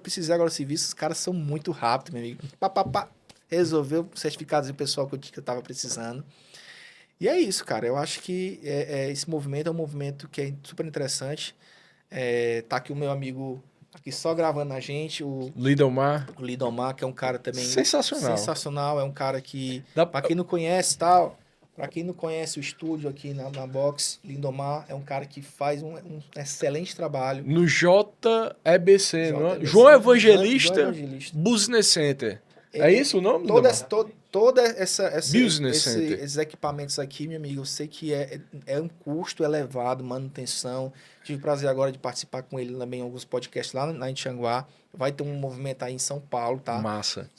Precisei agora do serviço, os caras são muito rápidos, meu amigo. Pá, resolveu certificados do pessoal que eu tava precisando. E é isso, cara. Eu acho que esse movimento é um movimento que é super interessante. Tá aqui o meu amigo aqui só gravando a gente, o Lidomar, Lidomar, que é um cara também sensacional. é um cara que, Dá- para quem não conhece tal, para quem não conhece o estúdio aqui na Box, Lindomar é um cara que faz um excelente trabalho. No JEBC, não é? JBC, João Evangelista, João Evangelista. Business Center. É isso o nome? Toda, Lidomar? toda Business Center. esses equipamentos aqui, meu amigo, eu sei que é um custo elevado, manutenção. Tive o prazer agora de participar com ele também em alguns podcasts lá em Tianguá. Vai ter um movimento aí em São Paulo, tá? Massa.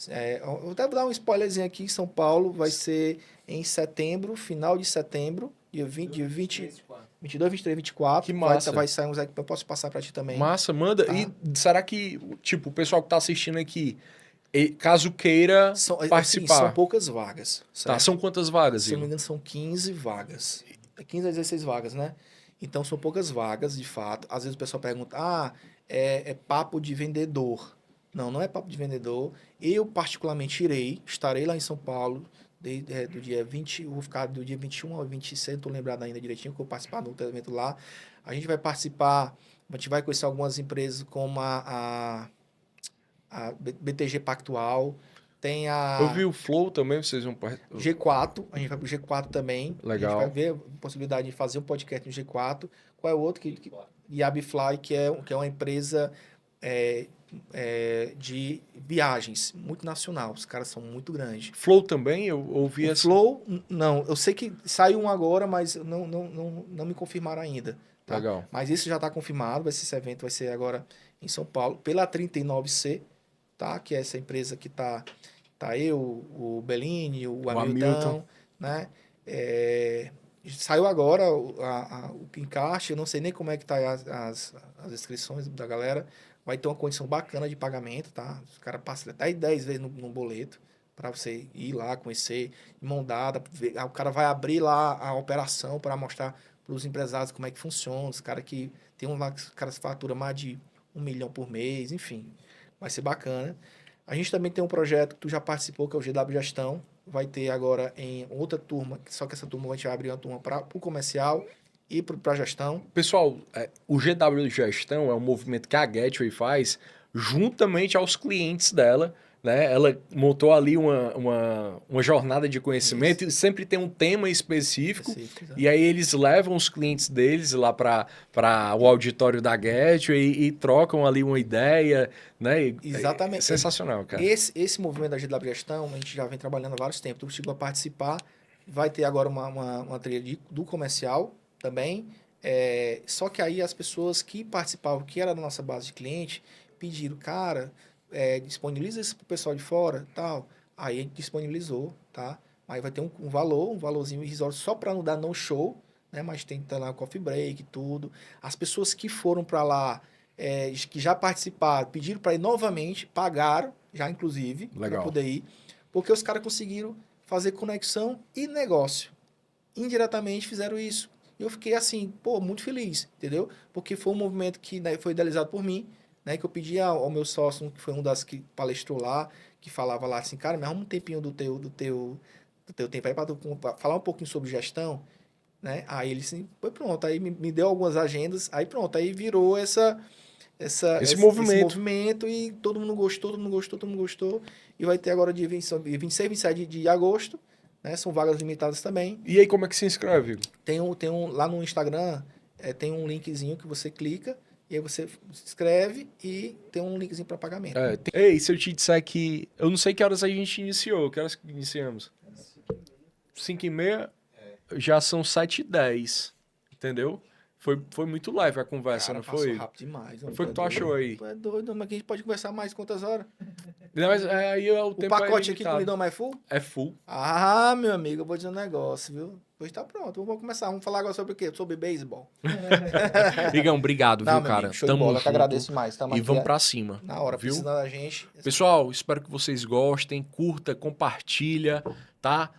Eu até vou dar um spoilerzinho aqui. Em São Paulo vai ser em setembro, final de setembro, dia 22, 23, 24. Que massa. Vai sair uns equipamentos. Eu posso passar para ti também. Massa, manda. Tá. E será que, tipo, o pessoal que tá assistindo aqui, caso queira participar... São poucas vagas. Tá, Certo? são quantas vagas, Se eu não me Igor? engano, são 15 vagas. 15 a 16 vagas, né? Então, são poucas vagas, de fato. Às vezes o pessoal pergunta, é papo de vendedor. Não, não é papo de vendedor. Eu, particularmente, estarei lá em São Paulo, do dia 20, eu vou ficar do dia 21 ao 26, não estou lembrado ainda direitinho, que eu vou participar do outro evento lá. A gente vai participar, a gente vai conhecer algumas empresas como a BTG Pactual, tem Eu vi o Flow também, vocês vão... G4, a gente vai pro G4 também. Legal. A gente vai ver a possibilidade de fazer um podcast no G4. Qual é o outro? Yabifly, que é uma empresa de viagens, muito nacional. Os caras são muito grandes. Flow também, eu ouvi O Flow, não. Eu sei que saiu um agora, mas não me confirmaram ainda. Tá? Legal. Mas isso já está confirmado. Esse evento vai ser agora em São Paulo, pela 39C, tá? Que é essa empresa que tá eu, o Bellini, o Hamilton, né? Saiu agora o encaixe, eu não sei nem como é que tá as inscrições da galera. Vai ter uma condição bacana de pagamento, tá? Os caras passam até 10 vezes no boleto para você ir lá, conhecer, mão dada. O cara vai abrir lá a operação para mostrar para os empresários como é que funciona. Os caras que tem um lá que os caras faturam mais de 1 milhão por mês, enfim. Vai ser bacana. A gente também tem um projeto que tu já participou, que é o GW Gestão. Vai ter agora em outra turma, só que essa turma a gente vai abrir uma turma para o comercial e para a gestão. Pessoal, o GW Gestão é um movimento que a Gateway faz juntamente aos clientes dela, né? Ela montou ali uma jornada de conhecimento e sempre tem um tema específico. E aí eles levam os clientes deles lá para o auditório da Gateway e trocam ali uma ideia, né? Exatamente. É sensacional, cara. Esse movimento da GW Gestão, a gente já vem trabalhando há vários tempos. Tu chegou a participar, vai ter agora uma trilha do comercial também. Só que aí as pessoas que participavam, que era da nossa base de cliente, pediram, cara, disponibiliza isso pro pessoal de fora, tal. Aí a gente disponibilizou, tá? Aí vai ter um valorzinho irrisório só para não dar no show, né? Mas tem que ter lá o coffee break e tudo. As pessoas que foram para lá, que já participaram, pediram para ir novamente, pagaram, já inclusive, para poder ir, porque os caras conseguiram fazer conexão e negócio. Indiretamente fizeram isso. E eu fiquei assim, pô, muito feliz, entendeu? Porque foi um movimento que, né, foi idealizado por mim, né? Que eu pedi ao meu sócio, que foi um das que palestrou lá, que falava lá assim, cara, me arruma um tempinho do teu tempo aí pra tu falar um pouquinho sobre gestão, né? Aí ele assim, foi pronto, aí me deu algumas agendas, aí pronto, aí virou esse movimento e todo mundo gostou, todo mundo gostou, todo mundo gostou. E vai ter agora dia 26, 27 de agosto, né? São vagas limitadas também. E aí, como é que se inscreve? Lá no Instagram, tem um linkzinho que você clica, e aí você se inscreve e tem um linkzinho para pagamento. Ei, se eu te disser que... Eu não sei que horas a gente iniciou, que horas que iniciamos? 5h30, já são 7h10, entendeu? Foi muito leve a conversa, Cara, não passou foi? rápido demais. O que foi que tu achou aí? Tu é doido, mas que a gente pode conversar mais quantas horas? Não, mas aí o O tempo pacote é aqui limitado. com o mais full? É full. Ah, meu amigo, eu vou dizer um negócio, viu? Pois tá pronto, vamos começar. Vamos falar agora sobre o quê? Sobre beisebol. Igão, obrigado, Não, viu, meu cara? amigo, show de bola, eu te junto. agradeço demais. Tamo E aqui vamos pra cima. na hora, viu? precisando da gente. Pessoal, espero que vocês gostem. Curta, compartilha, tá?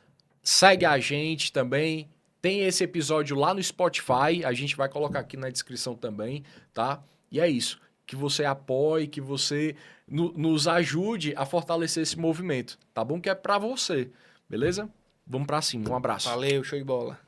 Segue a gente também. Tem esse episódio lá no Spotify. A gente vai colocar aqui na descrição também, tá? E é isso. Que você apoie, que você nos ajude a fortalecer esse movimento, tá bom? Que é pra você, beleza? Vamos pra cima. Um abraço. Valeu, show de bola.